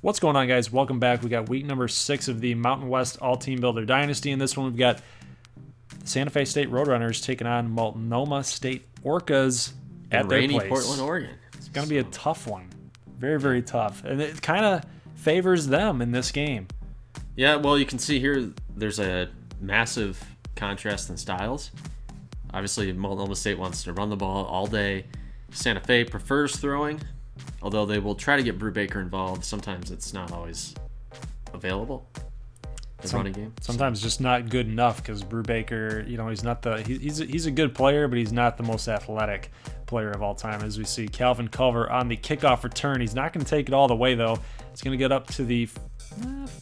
What's going on, guys? Welcome back. We got week number 6 of the Mountain West All Teambuilder Dynasty. In this one, we've got Santa Fe State Roadrunners taking on Multnomah State Orcas at their place. Portland, Oregon. It's going to be a tough one. Very, very tough. And it kind of favors them in this game. Yeah, well, you can see here there's a massive contrast in styles. Obviously, Multnomah State wants to run the ball all day. Santa Fe prefers throwing, although they will try to get Brubaker involved. Sometimes it's not always available. The running game. Sometimes just not good enough because Brubaker, you know, he's not the he's a good player, but he's not the most athletic player of all time. As we see Calvin Culver on the kickoff return, he's not going to take it all the way though. It's going to get up to the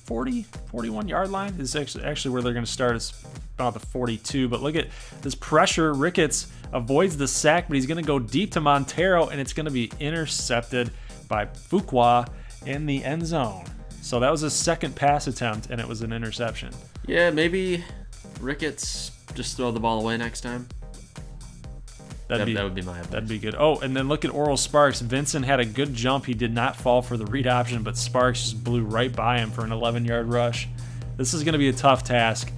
41 yard line. Is actually where they're going to start. It's about the 42. But look at this pressure. Ricketts avoids the sack, but he's going to go deep to Montero, and it's going to be intercepted by Fuqua in the end zone. So that was his second pass attempt, and it was an interception. Yeah, maybe Ricketts just throw the ball away next time. That would be my advice. That'd be good. Oh, and then look at Orel Sparks. Vincent had a good jump. He did not fall for the read option, but Sparks just blew right by him for an 11-yard rush. This is going to be a tough task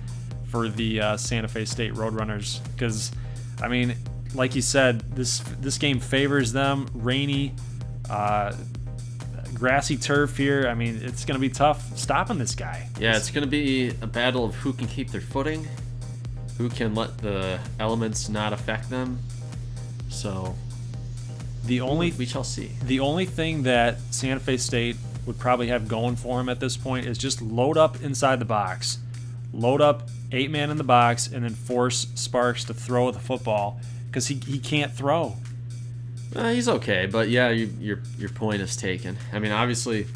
for the Santa Fe State Roadrunners because, I mean, like you said, this game favors them. Rainy, grassy turf here. I mean, it's going to be tough stopping this guy. Yeah, it's going to be a battle of who can keep their footing, who can let the elements not affect them. So we shall see. The only thing that Santa Fe State would probably have going for him at this point is just load up inside the box. Load up 8-man in the box and then force Sparks to throw the football because he can't throw. He's okay, but yeah, your point is taken. I mean, obviously,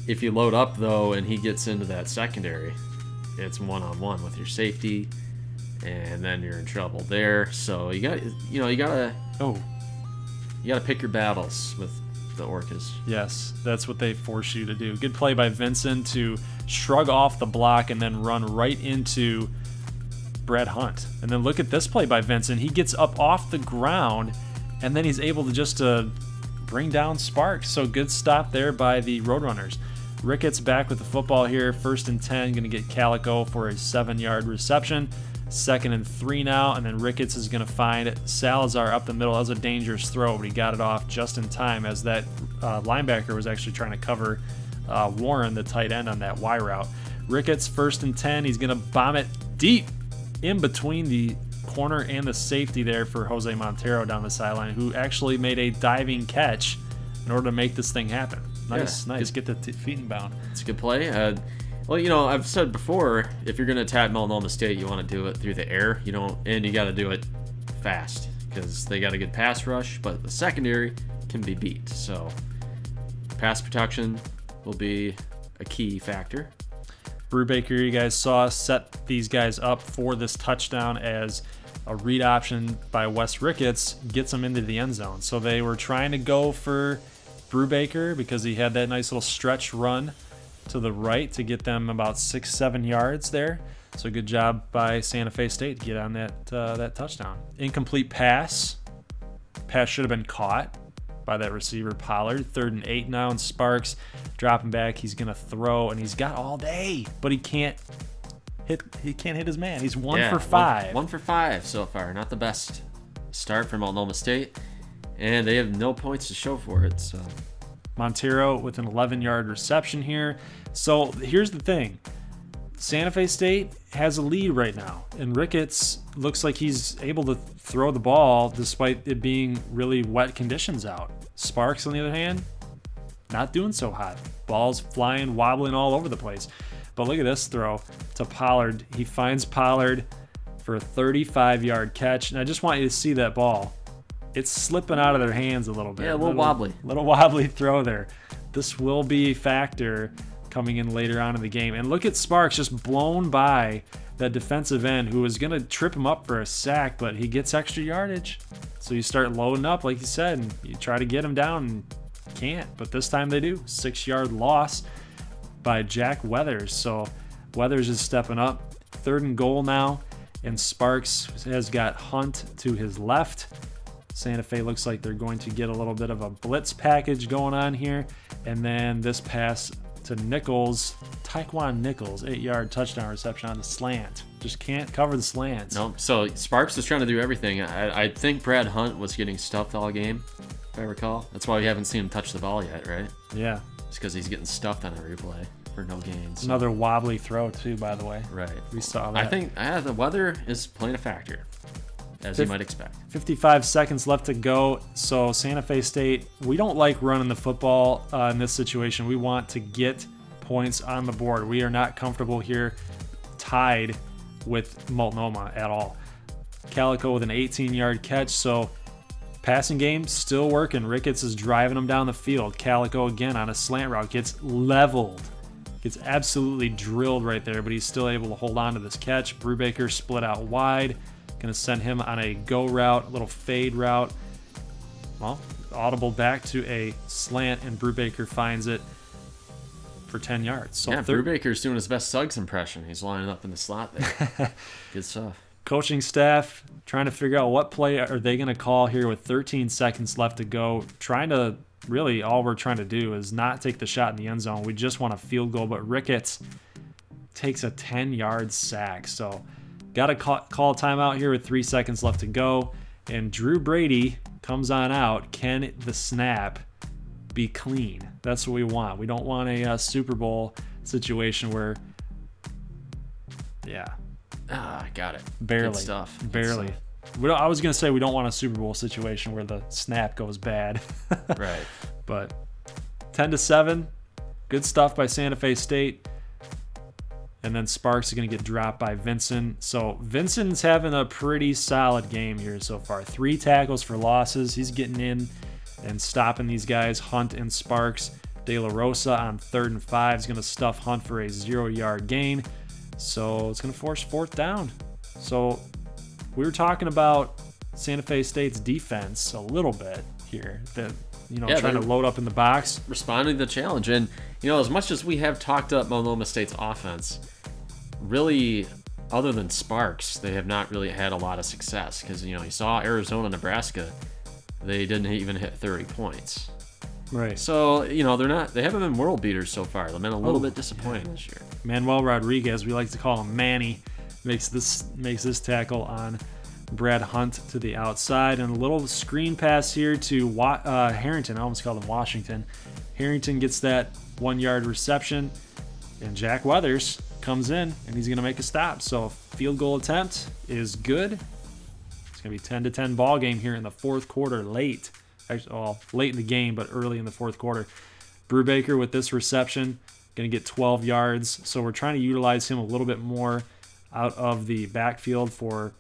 if you load up though and he gets into that secondary, it's one-on-one with your safety, and then you're in trouble there. So you gotta pick your battles with the Orcas. Yes, that's what they force you to do. Good play by Vincent to shrug off the block and then run right into Brad Hunt. And then look at this play by Vincent. He gets up off the ground, and then he's able to just bring down Sparks. So good stop there by the Roadrunners. Ricketts back with the football here. 1st and 10, going to get Calico for a 7-yard reception. 2nd and 3 now, and then Ricketts is going to find Salazar up the middle. That was a dangerous throw, but he got it off just in time as that linebacker was actually trying to cover Warren, the tight end, on that Y route. Ricketts, 1st and 10. He's going to bomb it deep in between the corner and the safety there for Jose Montero down the sideline, who actually made a diving catch in order to make this thing happen. Nice. Get the feet in bound. It's a good play. Well, you know, I've said before, if you're going to attack Multnomah State, you want to do it through the air, and you got to do it fast because they got a good pass rush, but the secondary can be beat. So pass protection will be a key factor. Brubaker, you guys saw, set these guys up for this touchdown as a read option by Wes Ricketts gets them into the end zone. So they were trying to go for Brubaker because he had that nice little stretch run to the right to get them about 6-7 yards there. So good job by Santa Fe State to get on that touchdown. Incomplete pass. Pass should have been caught by that receiver Pollard. 3rd and 8 now, and Sparks dropping back. He's gonna throw, and he's got all day, but he can't hit his man. He's 1 for 5. 1 for 5 so far. Not the best start for Multnomah State, and they have no points to show for it. So Montero with an 11-yard reception here. So here's the thing. Santa Fe State has a lead right now, and Ricketts looks like he's able to throw the ball despite it being really wet conditions out. Sparks, on the other hand, not doing so hot. Ball's flying, wobbling all over the place. But look at this throw to Pollard. He finds Pollard for a 35-yard catch, and I just want you to see that ball. It's slipping out of their hands a little bit. Yeah, a little wobbly. Little wobbly throw there. This will be a factor coming in later on in the game. And look at Sparks just blown by that defensive end who was going to trip him up for a sack, but he gets extra yardage. So you start loading up, like you said, and you try to get him down and can't. But this time they do. 6-yard loss by Jack Weathers. So Weathers is stepping up. 3rd and goal now, and Sparks has got Hunt to his left. Santa Fe looks like they're going to get a little bit of a blitz package going on here. And then this pass to Nichols. Taekwon Nichols, 8-yard touchdown reception on the slant. Just can't cover the slants. No, so Sparks is trying to do everything. I think Brad Hunt was getting stuffed all game, if I recall. That's why we haven't seen him touch the ball yet, right? Yeah. It's because he's getting stuffed on every play for no gains. So. Another wobbly throw, too, by the way. Right. We saw that. I think the weather is playing a factor, as you might expect. 55 seconds left to go. So Santa Fe State, we don't like running the football in this situation. We want to get points on the board. We are not comfortable here tied with Multnomah at all. Calico with an 18-yard catch. So passing game still working. Ricketts is driving him down the field. Calico again on a slant route gets leveled. Gets absolutely drilled right there, but he's still able to hold on to this catch. Brubaker split out wide. Going to send him on a go route, a little fade route. Well, audible back to a slant, and Brubaker finds it for 10 yards. So yeah, Brubaker's doing his best Suggs impression. He's lining up in the slot there. Good stuff. Coaching staff trying to figure out what play are they going to call here with 13 seconds left to go. Really all we're trying to do is not take the shot in the end zone. We just want a field goal, but Ricketts takes a 10-yard sack. So got to call a timeout here with 3 seconds left to go. And Drew Brady comes on out. Can the snap be clean? That's what we want. We don't want a Super Bowl situation where, got it. Barely. Good stuff. Barely. I was going to say we don't want a Super Bowl situation where the snap goes bad. Right. But 10-7, good stuff by Santa Fe State. And then Sparks is going to get dropped by Vincent. So Vincent's having a pretty solid game here so far. 3 tackles for losses. He's getting in and stopping these guys, Hunt and Sparks. De La Rosa on 3rd and 5 is going to stuff Hunt for a 0-yard gain. So it's going to force 4th down. So we were talking about Santa Fe State's defense a little bit here. That trying to load up in the box. Responding to the challenge. And, as much as we have talked up Multnomah State's offense, really, other than Sparks, they have not really had a lot of success. Because, you saw Arizona, Nebraska, they didn't even hit 30 points. Right. So, they haven't been world beaters so far. They've been a little bit disappointing this year. Manuel Rodriguez, we like to call him Manny, makes this tackle on Brad Hunt to the outside. And a little screen pass here to Harrington. I almost called him Washington. Harrington gets that 1-yard reception. And Jack Weathers comes in, and he's going to make a stop. So field goal attempt is good. It's going to be 10-10 ball game here in the 4th quarter late. Actually, well, late in the game, but early in the 4th quarter. Brubaker with this reception, going to get 12 yards. So we're trying to utilize him a little bit more out of the backfield for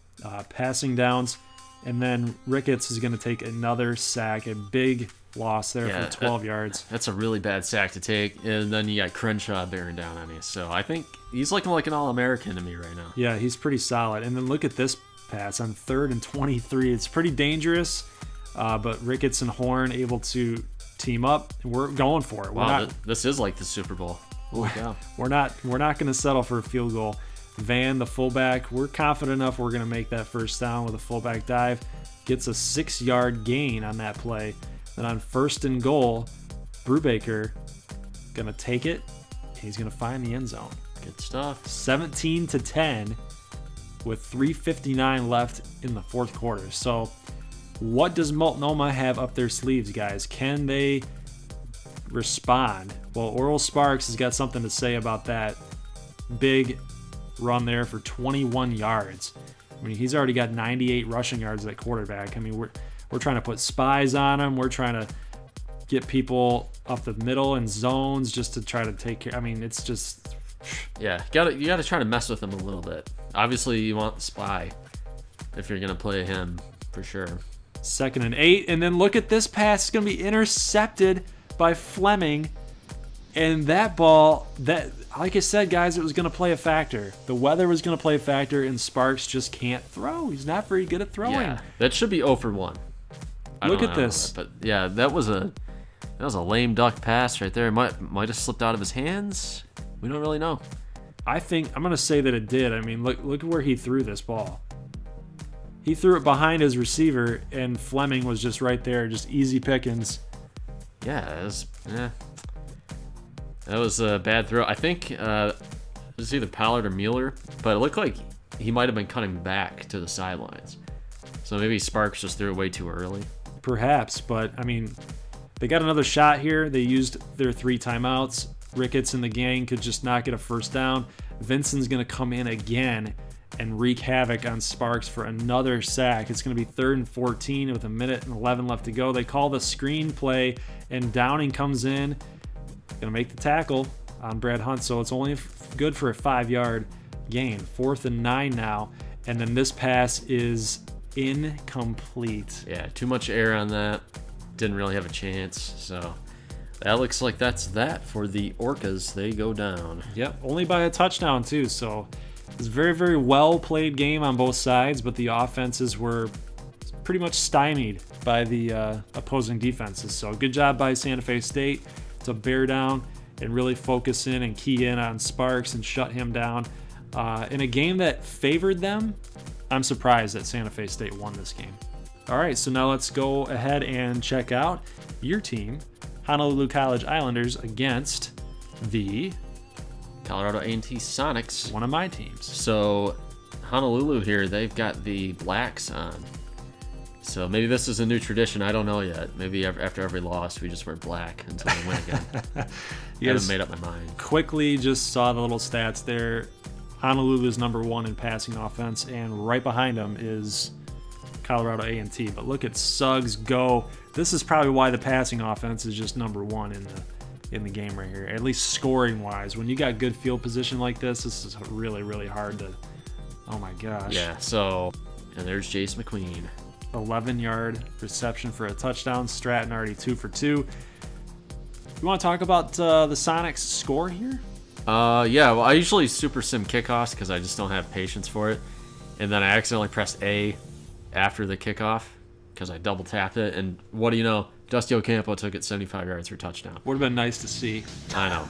passing downs. And then Ricketts is going to take another sack, a big loss there for 12 yards. That's a really bad sack to take. And then you got Crenshaw bearing down on you. So I think he's looking like an All-American to me right now. Yeah, he's pretty solid. And then look at this pass on 3rd and 23. It's pretty dangerous, but Ricketts and Horn able to team up. And we're going for it. This is like the Super Bowl. Holy cow. We're not going to settle for a field goal. Van, the fullback, we're confident enough we're going to make that first down with a fullback dive. Gets a 6-yard gain on that play. Then on 1st and goal, Brubaker going to take it. He's going to find the end zone. Good stuff. 17-10 with 3:59 left in the 4th quarter. So what does Multnomah have up their sleeves, guys? Can they respond? Well, Orel Sparks has got something to say about that big run there for 21 yards. I mean, he's already got 98 rushing yards at quarterback. I mean, we're trying to put spies on him. We're trying to get people up the middle in zones just to try to take care. I mean, it's just... Yeah, you gotta try to mess with him a little bit. Obviously, you want the spy if you're going to play him, for sure. 2nd and 8, and then look at this pass. It's going to be intercepted by Fleming. And that ball, like I said, guys, it was going to play a factor. The weather was going to play a factor, and Sparks just can't throw. He's not very good at throwing. Yeah, that should be 0 for 1. Look at this. But yeah, that was a lame duck pass right there. It might have slipped out of his hands. We don't really know. I'm going to say that it did. I mean, look at where he threw this ball. He threw it behind his receiver, and Fleming was just right there, just easy pickings. Yeah, That was a bad throw. I think it was either Pollard or Mueller, but it looked like he might have been cutting back to the sidelines. So maybe Sparks just threw it way too early. Perhaps, but I mean, they got another shot here. They used their 3 timeouts. Ricketts and the gang could just not get a first down. Vincent's going to come in again and wreak havoc on Sparks for another sack. It's going to be 3rd and 14 with 1:11 left to go. They call the screen play, and Downing comes in, going to make the tackle on Brad Hunt, so it's only good for a 5-yard gain. 4th and 9 now, and then this pass is incomplete. Yeah, too much air on that. Didn't really have a chance, so that looks like that's that for the Orcas. They go down. Yep, only by a touchdown too, so it's a very, very well played game on both sides, but the offenses were pretty much stymied by the opposing defenses. So good job by Santa Fe State to bear down and really focus in and key in on Sparks and shut him down. In a game that favored them, I'm surprised that Santa Fe State won this game. All right, so now let's go ahead and check out your team, Honolulu College Islanders against the Colorado A&T Sonics. one of my teams. So Honolulu here, they've got the blacks on. So maybe this is a new tradition. I don't know yet. Maybe after every loss, we just wear black until we win again. I haven't made up my mind. Quickly just saw the little stats there. Honolulu is #1 in passing offense, and right behind them is Colorado A&T. But look at Suggs go. This is probably why the passing offense is just #1 in the game right here, at least scoring wise. When you got good field position like this is really, really hard to. Oh my gosh. Yeah. So, and there's Jace McQueen. 11-yard reception for a touchdown. Stratton already 2 for 2. You want to talk about the Sonics score here? Yeah. Well, I usually super sim kickoffs because I just don't have patience for it, and then I accidentally pressed A after the kickoff because I double tapped it, and what do you know? Dusty Ocampo took it 75 yards for a touchdown. Would have been nice to see. I know,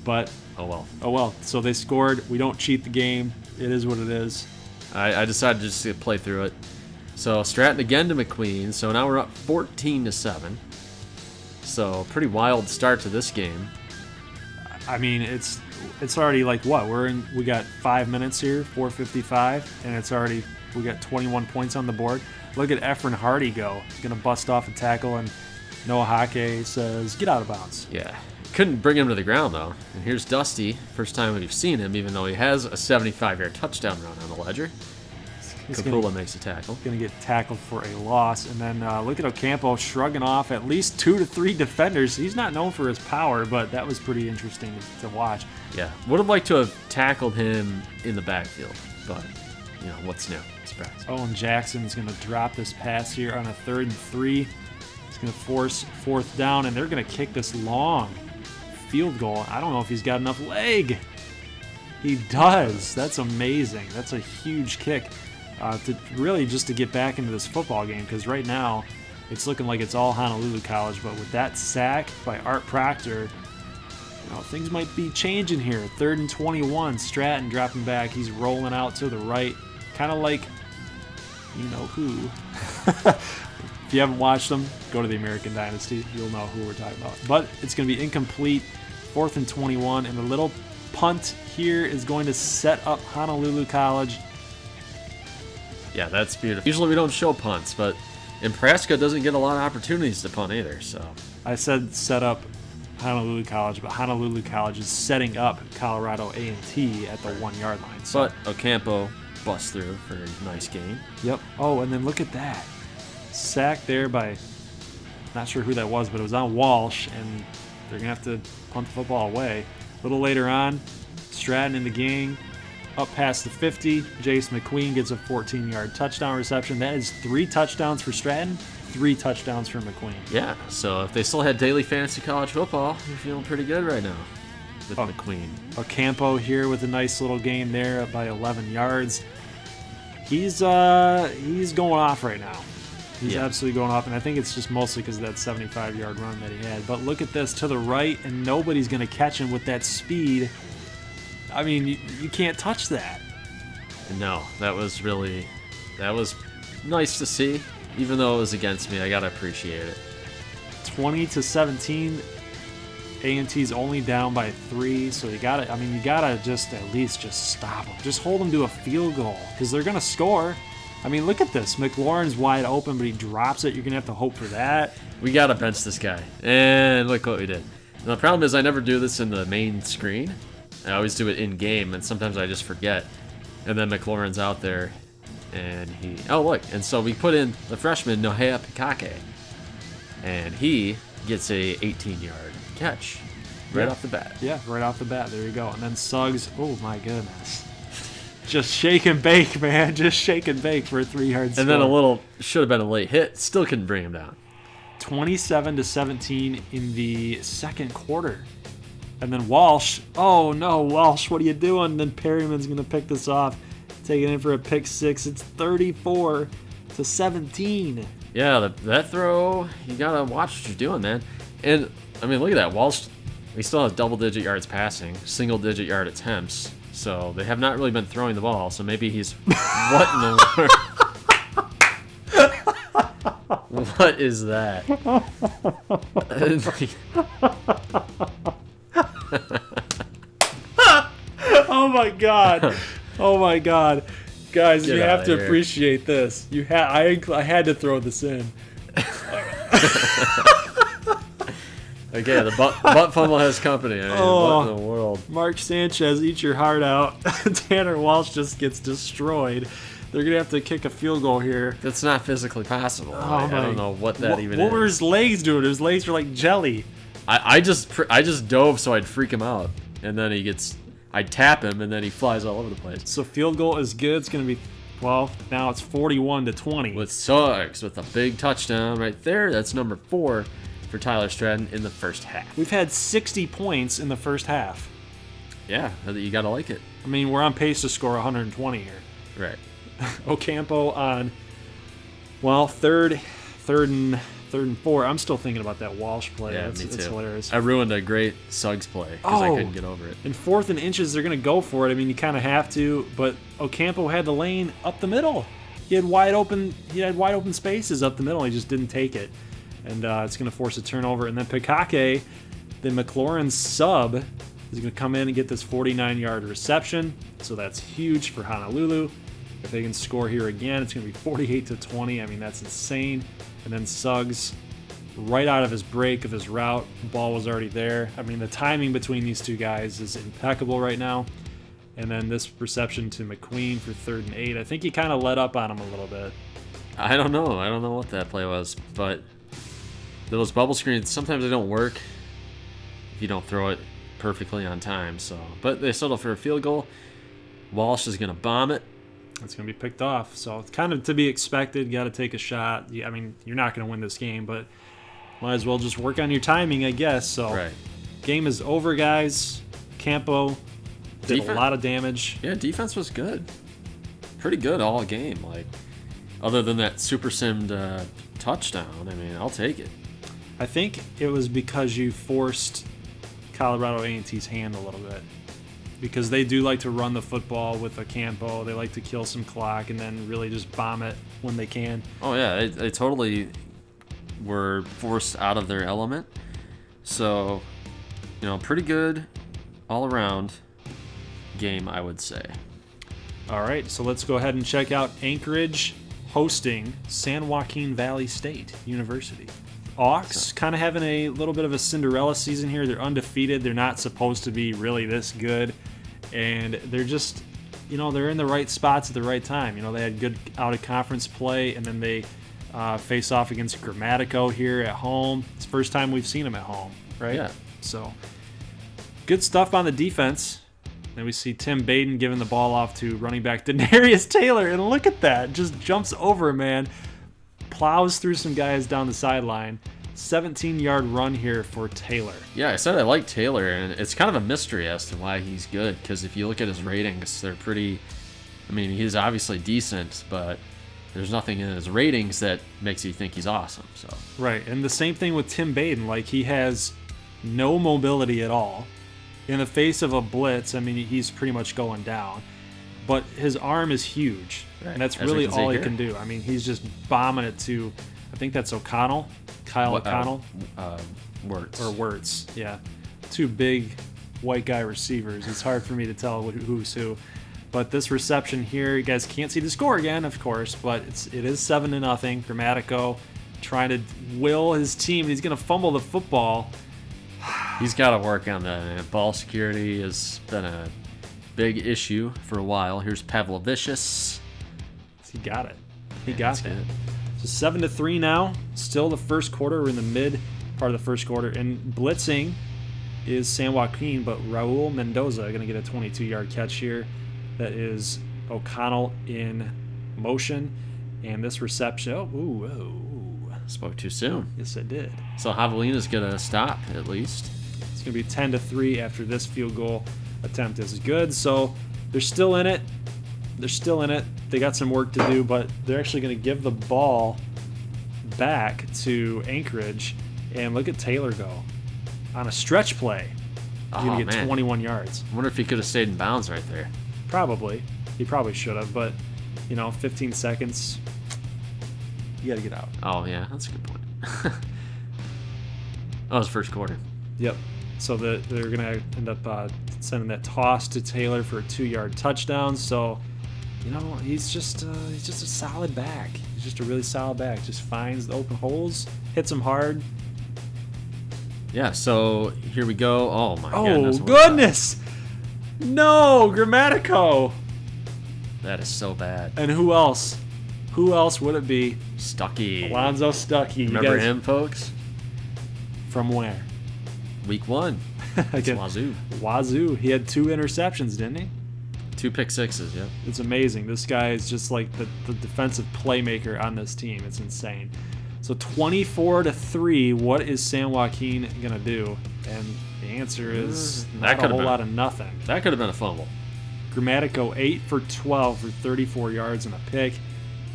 but oh well. Oh well. So they scored. We don't cheat the game. It is what it is. I decided just to play through it. So Stratton again to McQueen. So now we're up 14-7. So pretty wild start to this game. I mean, it's already like what? We got 5 minutes here, 4:55, and it's already we got 21 points on the board. Look at Efren Hardy go. He's gonna bust off a tackle, and Noah Hake says, "Get out of bounds." Yeah, couldn't bring him to the ground though. And here's Dusty. First time we've seen him, even though he has a 75-yard touchdown run on the ledger. Kapula makes a tackle. Going to get tackled for a loss. And then look at Ocampo shrugging off at least 2 to 3 defenders. He's not known for his power, but that was pretty interesting to watch. Yeah, would have liked to have tackled him in the backfield, but, you know, what's new? Surprise. Owen Jackson's going to drop this pass here on a 3rd and 3. He's going to force 4th down, and they're going to kick this long field goal. I don't know if he's got enough leg. He does. That's amazing. That's a huge kick. To really just to get back into this football game, because right now it's looking like it's all Honolulu College, but with that sack by Art Proctor, you know, things might be changing here. 3rd and 21, Stratton dropping back. He's rolling out to the right, kind of like you know who. If you haven't watched them, go to the American Dynasty. You'll know who we're talking about. But it's going to be incomplete. 4th and 21, and the little punt here is going to set up Honolulu College. Yeah, that's beautiful. Usually we don't show punts, but Nebraska doesn't get a lot of opportunities to punt either. So I said set up Honolulu College, but Honolulu College is setting up Colorado A&T at the 1-yard line. So. But Ocampo busts through for a nice gain. Yep. Oh, and then look at that. Sack there by, not sure who that was, but it was on Walsh, and they're going to have to punt the football away. A little later on, Stratton and the gang up past the 50. Jace McQueen gets a 14-yard touchdown reception. That is 3 touchdowns for Stratton, 3 touchdowns for McQueen. Yeah, so if they still had daily fantasy college football, you're feeling pretty good right now with McQueen. Ocampo here with a nice little game there up by 11 yards. He's going off right now. He's absolutely going off, and I think it's just mostly because of that 75-yard run that he had. But look at this to the right, and nobody's going to catch him with that speed. I mean, you can't touch that. No, that was nice to see. Even though it was against me, I got to appreciate it. 20-17. A&T's only down by 3, so you gotta just at least just stop them. Just hold them to a field goal, because they're gonna score. I mean, look at this. McLaurin's wide open, but he drops it. You're gonna have to hope for that. We gotta bench this guy. And look what we did. And the problem is I never do this in the main screen. I always do it in game, and sometimes I just forget. And then McLaurin's out there, and oh look, and so we put in the freshman Nohea Pikake, and he gets a 18-yard catch right off the bat. Yeah, right off the bat. There you go. And then Suggs, oh my goodness. Just shake and bake, man. Just shake and bake for a 3-yard score. And then should have been a late hit. Still couldn't bring him down. 27-17 in the second quarter. And then Walsh, oh no, Walsh, what are you doing? And then Perryman's going to pick this off, taking it in for a pick 6. It's 34-17. Yeah, that throw, you got to watch what you're doing, man. And, I mean, look at that. Walsh, he still has double-digit yards passing, single-digit yard attempts. So they have not really been throwing the ball. So maybe he's, what in the world? What is that? Oh my god! Oh my god, guys, Get you have to here. appreciate this. I had to throw this in. Okay, the butt fumble has company. I mean, what in the world? Mark Sanchez, eat your heart out. Tanner Walsh just gets destroyed. They're going to have to kick a field goal here. That's not physically possible. Oh I don't know what that even is. What were his legs doing? His legs were like jelly. I just dove so I'd freak him out. And then I tap him, and then he flies all over the place. So field goal is good. It's going to be, well, now it's 41-20. With Suggs with a big touchdown right there. That's number 4 for Tyler Stratton in the first half. We've had 60 points in the first half. Yeah, you got to like it. I mean, we're on pace to score 120 here. Right. Ocampo on, well, third and 4. I'm still thinking about that Walsh play. Yeah, It's me too. hilarious. I ruined a great Suggs play because I couldn't get over it. In 4th and inches, they're going to go for it. I mean, you kind of have to, but Ocampo had the lane up the middle. He had wide open spaces up the middle. He just didn't take it. And it's going to force a turnover. And then Pikake, the McLaurin sub, is going to come in and get this 49-yard reception. So that's huge for Honolulu. If they can score here again, it's going to be 48-20. I mean, that's insane. And then Suggs, right out of his break of his route, the ball was already there. I mean, the timing between these two guys is impeccable right now. And then this reception to McQueen for 3rd and 8. I think he kind of let up on him a little bit. I don't know. I don't know what that play was, but those bubble screens, sometimes they don't work if you don't throw it perfectly on time. So, but they settle for a field goal. Walsh is going to bomb it. It's going to be picked off. So it's kind of to be expected. Got to take a shot. I mean, you're not going to win this game, but might as well just work on your timing, I guess. So Right. Game is over, guys. Campo did a lot of damage. Yeah, defense was good. Pretty good all game. Like, other than that super simmed touchdown, I mean, I'll take it. I think it was because you forced Colorado A&T's hand a little bit. Because they do like to run the football with a Campo. They like to kill some clock and then really just bomb it when they can. Oh, yeah, they totally were forced out of their element. So, pretty good all-around game, I would say. All right, so let's go ahead and check out Anchorage hosting San Joaquin Valley State University. Auks kind of having a little bit of a Cinderella season here. They're undefeated. They're not supposed to be really this good. And they're just, they're in the right spots at the right time. They had good out-of-conference play, and then they face off against Grammatico here at home. It's the first time we've seen them at home, right? Yeah. So, good stuff on the defense. Then we see Tim Baden giving the ball off to running back Denarius Taylor. And look at that. Just jumps over, man. Plows through some guys down the sideline. 17-yard run here for Taylor. Yeah, I said I like Taylor, and it's kind of a mystery as to why he's good, because if you look at his ratings, they're pretty... I mean, he's obviously decent, but there's nothing in his ratings that makes you think he's awesome. So Right, and the same thing with Tim Baden. Like, he has no mobility at all. In the face of a blitz, I mean, he's pretty much going down. But his arm is huge, and that's really all he can do. I mean, he's just bombing it to, I think that's O'Connell, Kyle O'Connell. Wirtz. Or Wirtz, yeah. two big white guy receivers. It's hard for me to tell who's who. But this reception here, you guys can't see the score again, of course, but it is 7-0. Grammatico trying to will his team. He's going to fumble the football. He's got to work on that. Ball security has been a big issue for a while. Here's Pavlovicius. He got it. He got that. So 7-3 now. Still the first quarter. We're in the mid part of the first quarter. And blitzing is San Joaquin, but Raul Mendoza going to get a 22-yard catch here. That is O'Connell in motion. And this reception. Oh, ooh. Spoke too soon. Yes, it did. So Javelina's going to stop at least. It's going to be 10-3 after this field goal attempt is good. So they're still in it. They got some work to do, but they're actually going to give the ball back to Anchorage. And look at Taylor go on a stretch play. He's going to get 21 yards. I wonder if he could have stayed in bounds right there. Probably. He probably should have, but, 15 seconds, you got to get out. Oh, yeah, that's a good point. That was first quarter. Yep. So they're going to end up sending that toss to Taylor for a 2-yard touchdown. So, he's just a solid back. He's just a really solid back. Just finds the open holes, hits them hard. Yeah, so here we go. Oh, my goodness. Oh, goodness! No, Grammatico. That is so bad. And who else? Who else would it be? Stuckey. Alonzo Stuckey. Remember him, folks? From where? Week 1. It's Wazoo. Wazoo. He had 2 interceptions, didn't he? 2 pick sixes, yeah. It's amazing. This guy is just like the defensive playmaker on this team. It's insane. So 24-3, what is San Joaquin going to do? And the answer is not a whole lot of nothing. That could have been a fumble. Grammatico 8 for 12 for 34 yards and a pick.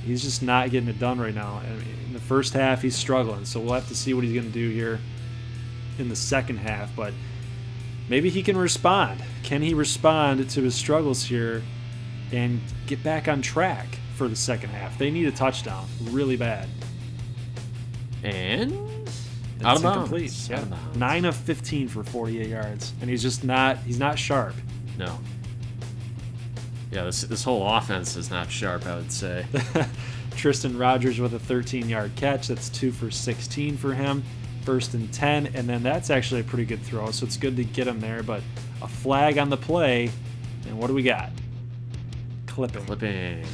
He's just not getting it done right now. And in the first half, he's struggling. So we'll have to see what he's going to do here in the second half. But maybe he can respond. Can he respond to his struggles here and get back on track for the second half? They need a touchdown really bad. And out of bounds. Yeah. 9 of 15 for 48 yards. And he's not sharp. No. Yeah, this whole offense is not sharp, I would say. Tristan Rogers with a 13-yard catch. That's 2 for 16 for him. 1st and 10, and then that's actually a pretty good throw, so it's good to get him there. But a flag on the play, and what do we got? Clipping.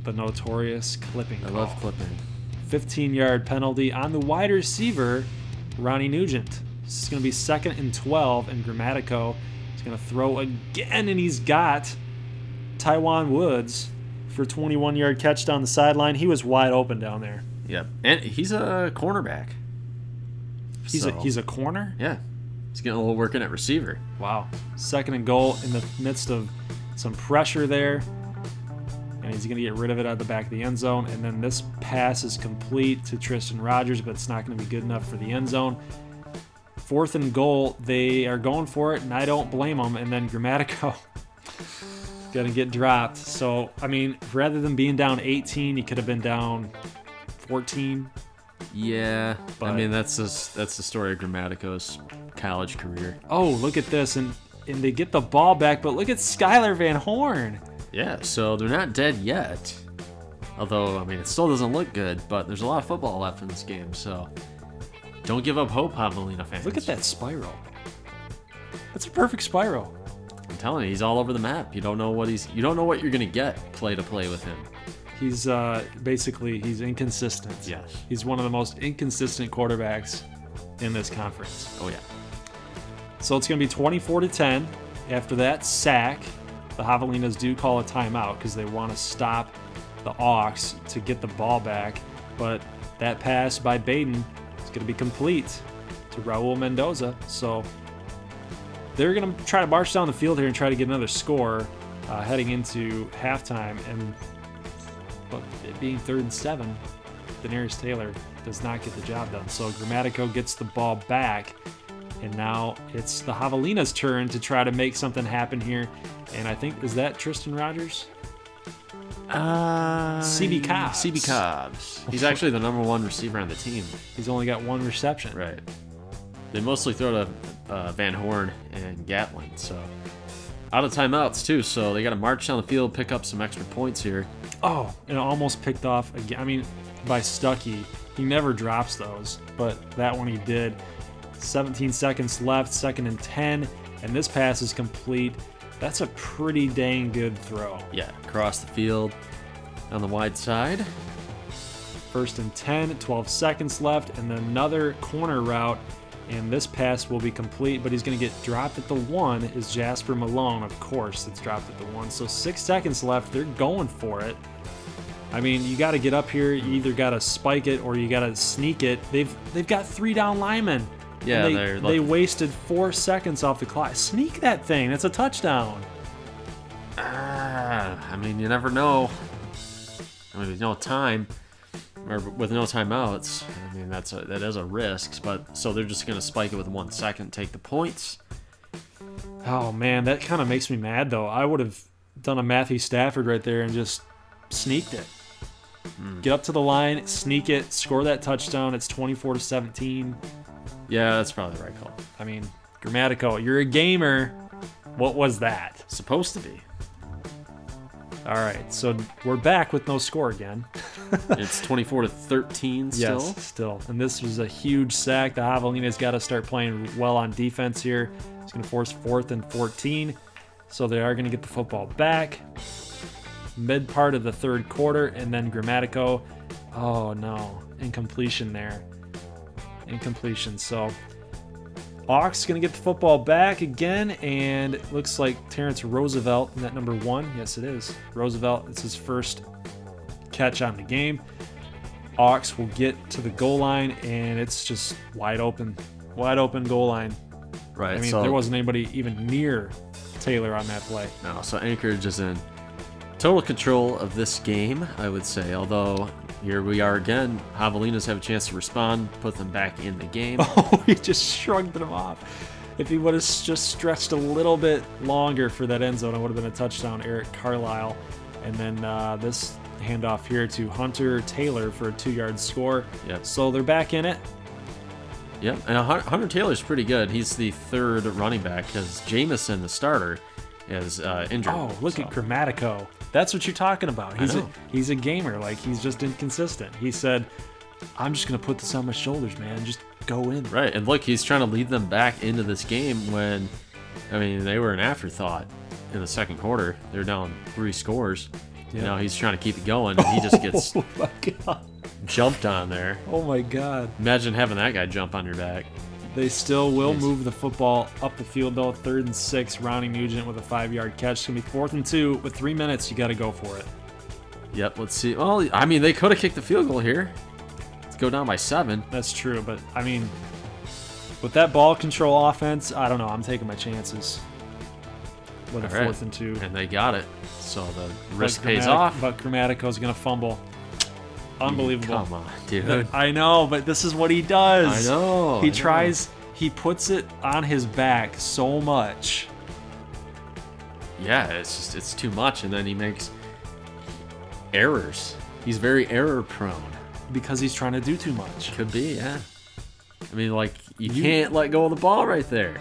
The notorious clipping call. I love clipping. 15-yard penalty on the wide receiver, Ronnie Nugent. This is going to be 2nd and 12, and Grammatico is going to throw again, and he's got Taiwan Woods for a 21-yard catch down the sideline. He was wide open down there. Yep, and he's a cornerback. He's a corner? Yeah. He's getting a little working at receiver. Wow. 2nd and goal in the midst of some pressure there. And he's going to get rid of it out the back of the end zone. And then this pass is complete to Tristan Rogers, but it's not going to be good enough for the end zone. 4th and goal, they are going for it, and I don't blame them. And then Grammatico going to get dropped. So, rather than being down 18, he could have been down 14. Yeah, but that's the story of Grammatico's college career. Oh, look at this, and they get the ball back, but look at Skylar Van Horn. Yeah, so they're not dead yet. Although, it still doesn't look good, but there's a lot of football left in this game, so don't give up hope, Javelina fans. Look at that spiral. That's a perfect spiral. I'm telling you, he's all over the map. You don't know what you're gonna get play to play with him. He's he's inconsistent. Yes. He's one of the most inconsistent quarterbacks in this conference. Oh, yeah. So it's going to be 24-10. After that sack, the Javelinas do call a timeout because they want to stop the Auks to get the ball back. But that pass by Baden is going to be complete to Raul Mendoza. So they're going to try to march down the field here and try to get another score heading into halftime. But it being 3rd and 7, Daenerys Taylor does not get the job done. So Grammatico gets the ball back, and now it's the Javelinas' turn to try to make something happen here. And I think, is that Tristan Rogers? CB Cobbs. CB Cobbs. He's actually the #1 receiver on the team. He's only got 1 reception. Right. They mostly throw to Van Horn and Gatlin. So out of timeouts too, so they got to march down the field, pick up some extra points here. Oh, and it almost picked off again. I mean, by Stuckey. He never drops those, but that one he did. 17 seconds left, 2nd and 10, and this pass is complete. That's a pretty dang good throw. Yeah, across the field on the wide side. 1st and 10, 12 seconds left, and then another corner route, and this pass will be complete, but he's going to get dropped at the 1 is Jasper Malone, of course, that's dropped at the 1. So 6 seconds left, they're going for it. I mean, you got to get up here, you either got to spike it or you got to sneak it. They've got 3 down linemen. Yeah, they wasted 4 seconds off the clock. Sneak that thing, that's a touchdown. I mean, you never know. I mean, with no time, or with no timeouts, I mean, that is a risk. But so they're just gonna spike it with 1 second, take the points. Oh man, that kind of makes me mad though. I would have done a Matthew Stafford right there and just sneaked it. Get up to the line, sneak it, score that touchdown. It's 24-17. Yeah, that's probably the right call. I mean, Grammatico, you're a gamer. What was that? Supposed to be. All right, so we're back with no score again. It's 24-13 still. Yes, still. And this was a huge sack. The Javelinas got to start playing well on defense here. It's going to force 4th and 14. So they are going to get the football back. Mid part of the 3rd quarter, and then Grammatico. Oh no, incompletion there. Incompletion. So Auks going to get the football back again, and it looks like Terrence Roosevelt in that number 1. Yes, it is. Roosevelt, it's his first catch on the game. Auks will get to the goal line, and it's just wide open goal line. Right. I mean, there wasn't anybody even near Taylor on that play. No, so Anchorage is in total control of this game, I would say, although here we are again. Javelinas have a chance to respond, put them back in the game. Oh, he just shrugged them off. If he would have just stretched a little bit longer for that end zone, it would have been a touchdown, Eric Carlisle. And then this handoff here to Hunter Taylor for a 2-yard score. Yep. So they're back in it. Yep, and Hunter Taylor's pretty good. He's the 3rd running back because Jamison, the starter, is injured. Oh, look at Grammatico. That's what you're talking about. He's a gamer. Like, he's just inconsistent. He said, I'm just going to put this on my shoulders, man. Just go in. Right, and look, he's trying to lead them back into this game when, I mean, they were an afterthought in the 2nd quarter. They're down 3 scores. Yeah. You know, he's trying to keep it going, and he just gets oh my God. Jumped on there. Oh, my God. Imagine having that guy jump on your back. They still will move the football up the field, though. 3rd and 6, Ronnie Nugent with a 5-yard catch. It's going to be 4th and 2. With 3 minutes, you got to go for it. Yep, let's see. Well, I mean, they could have kicked the field goal here. Let's go down by 7. That's true, but, I mean, with that ball control offense, I don't know. I'm taking my chances with a 4th and 2. And they got it. So the risk pays off. But Grammatico's going to fumble. Unbelievable. Come on, dude. I know, but this is what he does. I know. He puts it on his back so much. Yeah, it's too much, and then he makes errors. He's very error prone. Because he's trying to do too much. Could be, yeah. I mean, like, you can't let go of the ball right there.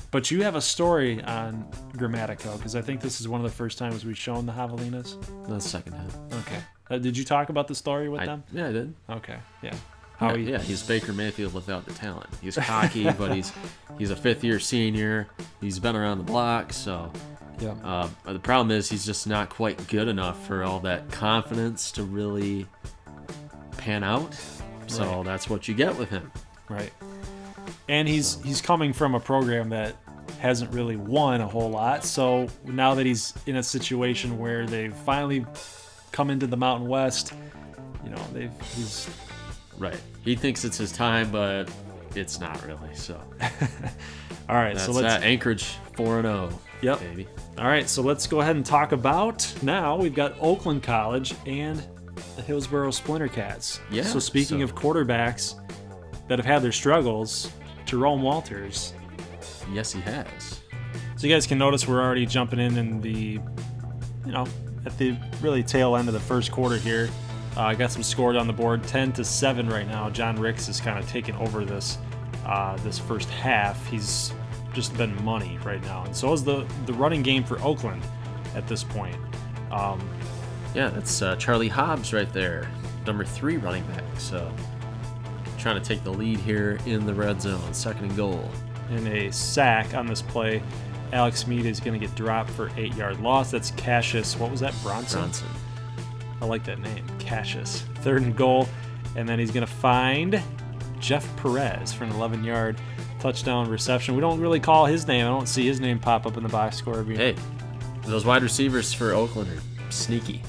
But you have a story on Grammatico, because I think this is one of the first times we've shown the Javelinas. No, the 2nd time. Okay. Did you talk about the story with them? Yeah, I did. Okay, yeah. He's Baker Mayfield without the talent. He's cocky, but he's a 5th-year senior. He's been around the block, so... Yeah. The problem is he's just not quite good enough for all that confidence to really pan out. So that's what you get with him. Right. And he's coming from a program that hasn't really won a whole lot. So now that he's in a situation where they've finally come into the Mountain West, you know, he's right. He thinks it's his time, but it's not really. So all right, that's so let's Anchorage 4-0. Yep. Baby. All right, so let's go ahead and talk about now. We've got Oakland College and the Hillsboro Splintercats. Yeah. So speaking of quarterbacks that have had their struggles, Jerome Walters. Yes, he has. So you guys can notice we're already jumping in the, at the really tail end of the 1st quarter here. I got some scores on the board, 10-7 right now. John Ricks is kind of taking over this first half. He's just been money right now, and so is the running game for Oakland at this point. Yeah, that's Charlie Hobbs right there, number 3 running back. So trying to take the lead here in the red zone, 2nd and goal. And a sack on this play. Alex Mead is going to get dropped for 8-yard loss. That's Cassius. What was that? Bronson. I like that name, Cassius. 3rd and goal, and then he's going to find Jeff Perez for an 11-yard touchdown reception. We don't really call his name. I don't see his name pop up in the box score. Hey, those wide receivers for Oakland are sneaky.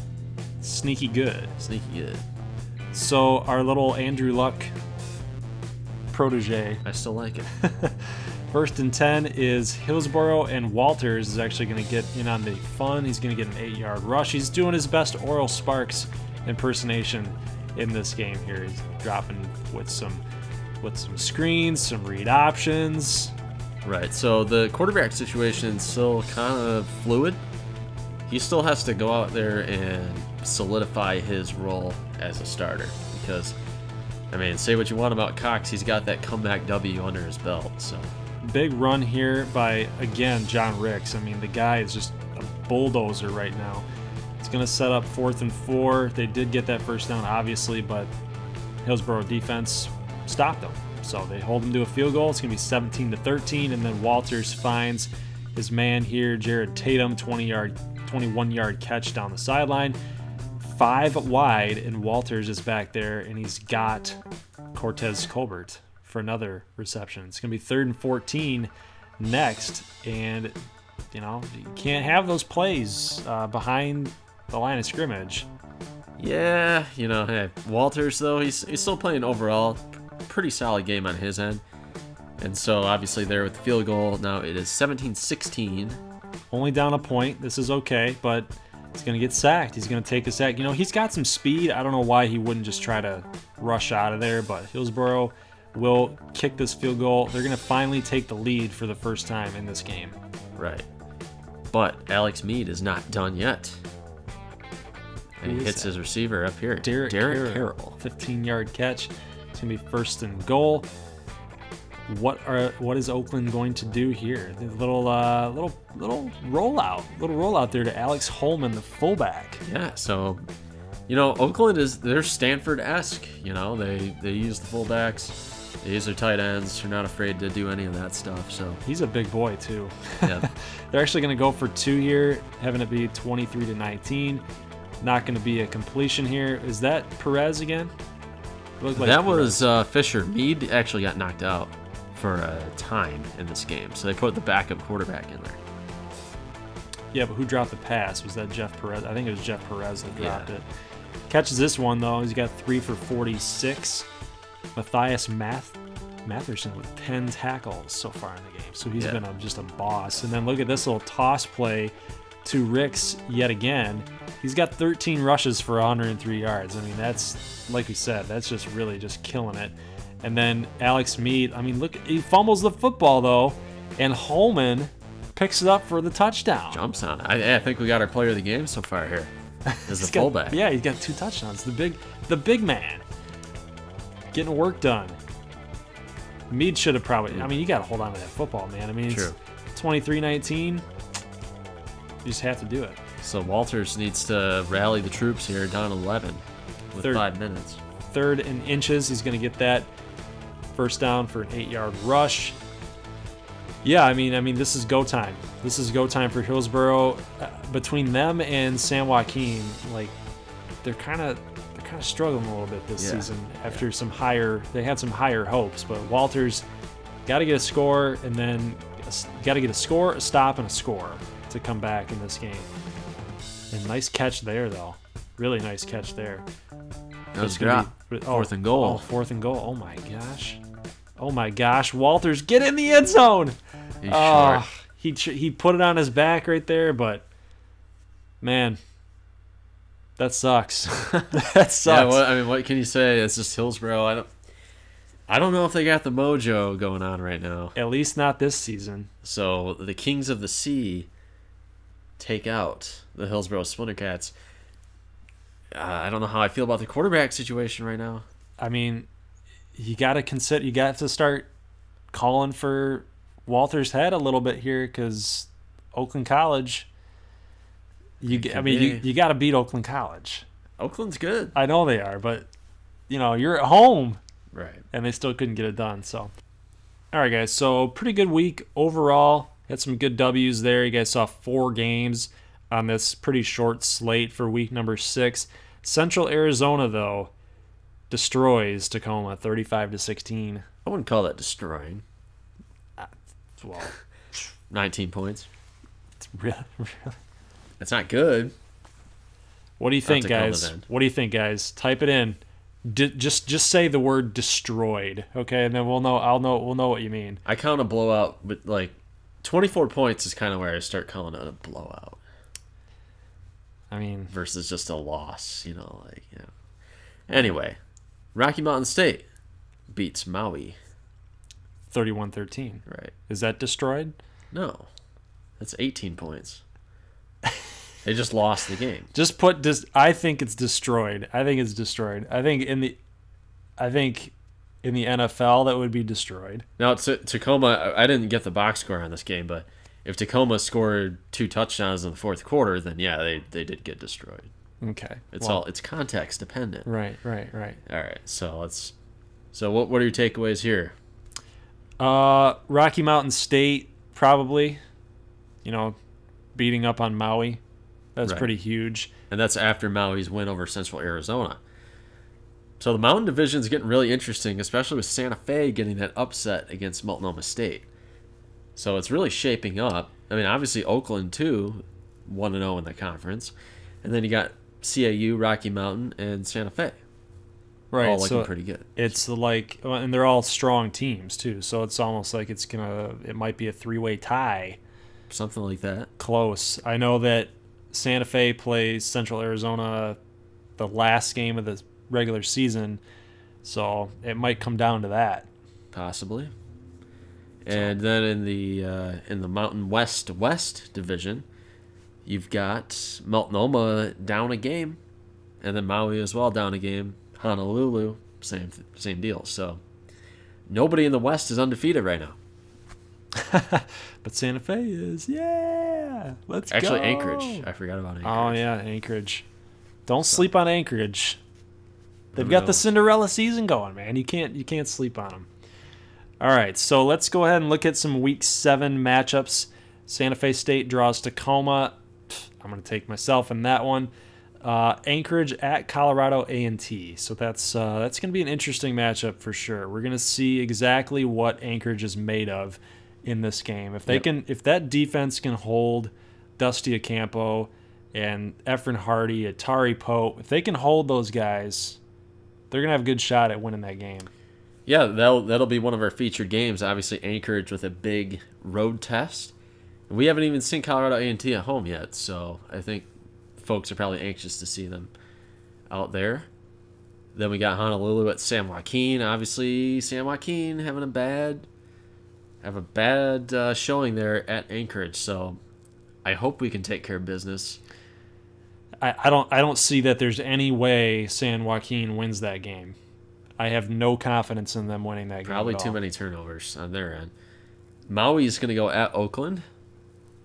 Sneaky good. Sneaky good. So our little Andrew Luck protege. I still like it. 1st and 10 is Hillsboro, and Walters is actually going to get in on the fun. He's going to get an 8-yard rush. He's doing his best Orel Sparks impersonation in this game here. He's dropping with some screens, some read options. Right, so the quarterback situation is still kind of fluid. He still has to go out there and solidify his role as a starter because, I mean, say what you want about Cox, he's got that comeback W under his belt. So big run here by, again, John Ricks. I mean, the guy is just a bulldozer right now. It's going to set up 4th and 4. They did get that first down, obviously, but Hillsboro defense stopped them. So they hold him to a field goal. It's going to be 17-13, and then Walters finds his man here, Jared Tatum, 21-yard catch down the sideline. 5 wide, and Walters is back there, and he's got Cortez Colbert for another reception. It's going to be 3rd and 14 next, and, you can't have those plays behind the line of scrimmage. Yeah, hey, Walters, though, he's still playing overall pretty solid game on his end. And so, obviously, there with the field goal, now it is 17-16. Only down a point. This is okay, but he's going to get sacked. He's going to take a sack. He's got some speed. I don't know why he wouldn't just try to rush out of there, but Hillsboro will kick this field goal. They're going to finally take the lead for the first time in this game. Right. But Alex Mead is not done yet. And he hits his receiver up here. Derek Carroll. 15-yard catch. It's going to be 1st and goal. What is Oakland going to do here? The little rollout there to Alex Holman, the fullback. Yeah, so Oakland they're Stanford-esque. They use the fullbacks, they use their tight ends. They're not afraid to do any of that stuff. So he's a big boy too. Yeah. They're actually going to go for 2 here, having it be 23-19. Not going to be a completion here. Is that Perez again? Like that Perez. Was Fisher. Mead actually got knocked out for a time in this game, so they put the backup quarterback in there. Yeah, but who dropped the pass? Was that Jeff Perez? I think it was Jeff Perez that dropped it. Catches this one, though. He's got 3 for 46. Matthias Matherson with 10 tackles so far in the game, so he's been just a boss. And then look at this little toss play to Ricks yet again. He's got 13 rushes for 103 yards. I mean, that's, like we said, that's just really just killing it. And then Alex Mead, I mean, look, he fumbles the football, though, and Holman picks it up for the touchdown. Jumps on it. I think we got our player of the game so far here as the fullback. Yeah, he's got 2 touchdowns. The big man getting work done. Mead should have probably, I mean, you got to hold on to that football, man. I mean, it's 23-19. You just have to do it. So Walters needs to rally the troops here, down 11 with 5 minutes. 3rd and inches. He's going to get that first down for an 8-yard rush. Yeah, I mean, this is go time. This is go time for Hillsboro. Between them and San Joaquin, like they're kind of struggling a little bit this season after they had some higher hopes. But Walters got to get a score, and then got to get a score, a stop, and a score to come back in this game. And nice catch there, though. Really nice catch there. That was good. 4th and goal. 4th and goal. Oh my gosh. Oh my gosh. Walters, get in the end zone. He's short. He put it on his back right there, but man, that sucks. That sucks. Yeah, what can you say? It's just Hillsboro. I don't know if they got the mojo going on right now. At least not this season. So the Kings of the Sea take out the Hillsboro Splintercats. I don't know how I feel about the quarterback situation right now. I mean, you got to start calling for Walters' head a little bit here because Oakland College. You got to beat Oakland College. Oakland's good. I know they are, but you're at home, right? And they still couldn't get it done. So, all right, guys. So pretty good week overall. Had some good W's there. You guys saw 4 games on this pretty short slate for week number 6. Central Arizona though destroys Tacoma 35-16. I wouldn't call that destroying. Well, 19 points. It's really. It's not good. What do you think, guys? What do you think, guys? Type it in. Just say the word destroyed, okay? And then we'll know what you mean. I count a blowout, but like 24 points is kind of where I start calling it a blowout. I mean, versus just a loss, Anyway, Rocky Mountain State beats Maui 31-13. Right. Is that destroyed? No. That's 18 points. They just lost the game. I think it's destroyed. I think it's destroyed. I think in the NFL that would be destroyed. Now Tacoma, I didn't get the box score on this game, but if Tacoma scored 2 touchdowns in the fourth quarter, then yeah, they did get destroyed. Okay. It's context dependent. Right. All right. So what are your takeaways here? Rocky Mountain State probably, beating up on Maui. That's pretty huge. And that's after Maui's win over Central Arizona. So the Mountain Division is getting really interesting, especially with Santa Fe getting that upset against Multnomah State. So it's really shaping up. I mean, obviously Oakland too, 1-0 in the conference. And then you got CAU, Rocky Mountain, and Santa Fe. Right, all looking pretty good. It's and they're all strong teams too. So it's almost like it might be a 3-way tie. Something like that. Close. I know that Santa Fe plays Central Arizona the last game of the regular season, so it might come down to that. Possibly. And then in the Mountain West division, you've got Multnomah down a game, and then Maui as well down a game. Honolulu, same deal. So nobody in the West is undefeated right now. But Santa Fe is. Yeah. Let's go. Actually, Anchorage. I forgot about Anchorage. Oh, yeah, Anchorage. Don't sleep on Anchorage. They've got the Cinderella season going, man. You can't sleep on them. All right, so let's go ahead and look at some Week 7 matchups. Santa Fe State draws Tacoma. I'm going to take myself in that one. Anchorage at Colorado A&T. So that's going to be an interesting matchup for sure. We're going to see exactly what Anchorage is made of in this game. If that defense can hold Dusty Ocampo and Efren Hardy, Atari Pope, if they can hold those guys, they're going to have a good shot at winning that game. Yeah, that'll be one of our featured games. Obviously, Anchorage with a big road test. We haven't even seen Colorado A&T at home yet, so I think folks are probably anxious to see them out there. Then we got Honolulu at San Joaquin. Obviously, San Joaquin having a bad showing there at Anchorage. So I hope we can take care of business. I don't see that there's any way San Joaquin wins that game. I have no confidence in them winning that game. Probably too many turnovers on their end. Maui is going to go at Oakland.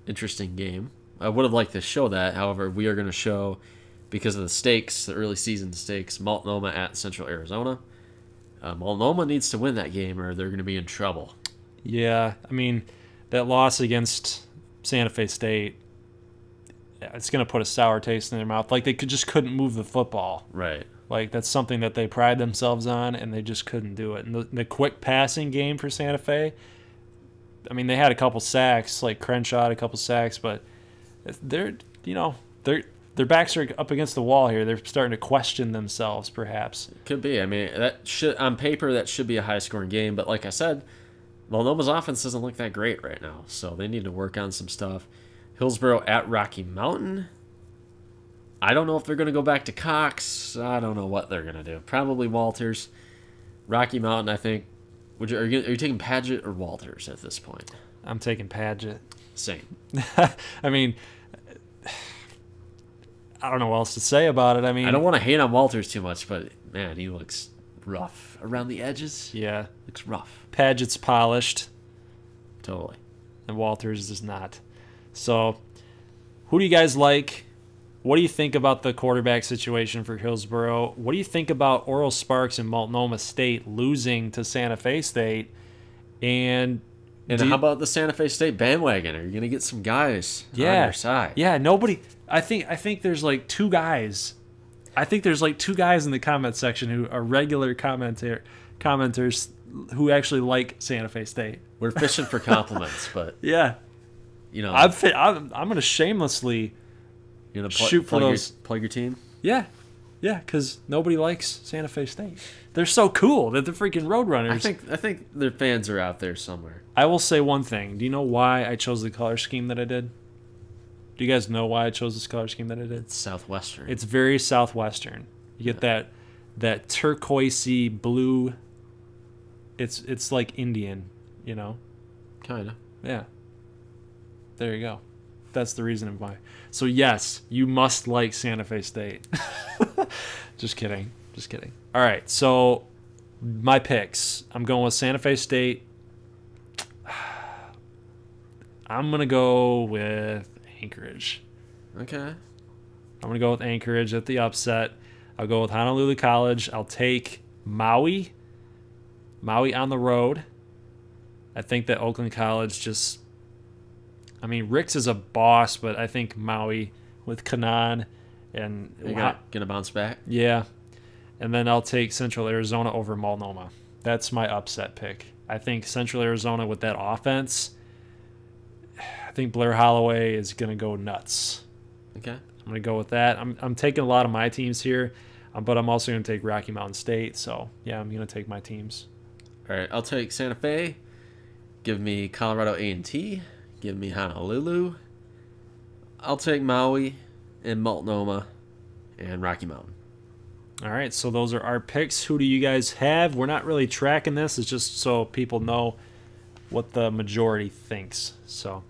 Interesting game. I would have liked to show that. However, we are going to show, because of the stakes, the early season stakes, Multnomah at Central Arizona. Multnomah needs to win that game or they're going to be in trouble. Yeah, I mean, that loss against Santa Fe State, it's going to put a sour taste in their mouth. Like, they just couldn't move the football. Right. Like, that's something that they pride themselves on, and they just couldn't do it. And the quick passing game for Santa Fe, I mean, they had a couple sacks, like Crenshaw had a couple sacks, but their backs are up against the wall here. They're starting to question themselves, perhaps. It could be. I mean, on paper, that should be a high-scoring game. But like I said, Multnomah's offense doesn't look that great right now, so they need to work on some stuff. Hillsboro at Rocky Mountain. I don't know if they're going to go back to Cox. I don't know what they're going to do. Probably Walters. Rocky Mountain, I think. Are you taking Padgett or Walters at this point? I'm taking Padgett. Same. I mean, I don't know what else to say about it. I mean, I don't want to hate on Walters too much, but man, he looks rough around the edges. Yeah, looks rough. Padgett's polished. Totally. And Walters does not. So, who do you guys like? What do you think about the quarterback situation for Hillsboro? What do you think about Orel Sparks and Multnomah State losing to Santa Fe State? And how about the Santa Fe State bandwagon? Are you going to get some guys on your side? Yeah, nobody. I think there's like two guys. I think there's like two guys in the comment section who are regular commenters who actually like Santa Fe State. We're fishing for compliments, but yeah, you know, I'm going to shamelessly shoot for those. Plug your team. Yeah, because nobody likes Santa Fe State. They're so cool. They're the freaking Roadrunners. I think their fans are out there somewhere. I will say one thing. Do you know why I chose the color scheme that I did? Do you guys know why I chose this color scheme that I did? It's Southwestern. It's very Southwestern. You get that turquoisey blue. It's like Indian, you know? Kind of. Yeah. There you go. That's the reason why. So yes, you must like Santa Fe State. Just kidding. All right, so my picks. I'm going with Santa Fe State. I'm going to go with Anchorage. Okay. I'm going to go with Anchorage at the upset. I'll go with Honolulu College. I'll take Maui on the road. I think that Oakland College just... I mean, Ricks is a boss, but I think Maui with Kanan and... Gonna bounce back? Yeah. And then I'll take Central Arizona over Multnomah. That's my upset pick. I think Central Arizona with that offense... I think Blair Holloway is going to go nuts. Okay. I'm going to go with that. I'm taking a lot of my teams here, but I'm also going to take Rocky Mountain State. So, yeah, I'm going to take my teams. All right, I'll take Santa Fe. Give me Colorado A&T. Give me Honolulu. I'll take Maui and Multnomah and Rocky Mountain. All right, so those are our picks. Who do you guys have? We're not really tracking this. It's just so people know what the majority thinks. So,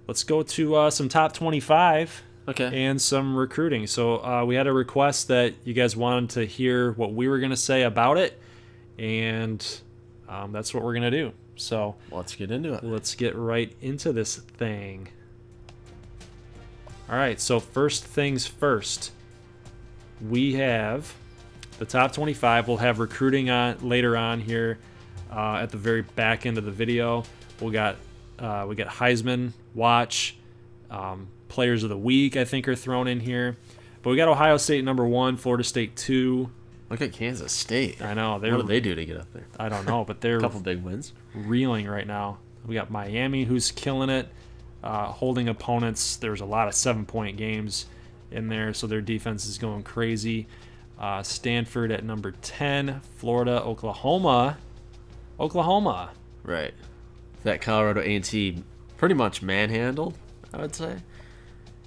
let's go to some top 25 and some recruiting. So we had a request that you guys wanted to hear what we were going to say about it, and that's what we're going to do. So let's get into it. Let's get right into this thing. All right, so first things first. We have the top 25. We'll have recruiting on later on here. At the very back end of the video, we got Heisman watch, players of the week I think are thrown in here, but we got Ohio State #1, Florida State 2. Look at Kansas State. I know. What did they do to get up there? I don't know, but they're a couple big wins, reeling right now. We got Miami who's killing it, holding opponents. There's a lot of 7-point games in there, so their defense is going crazy. Stanford at number 10, Florida, Oklahoma. Right. That Colorado A&T pretty much manhandled, I would say.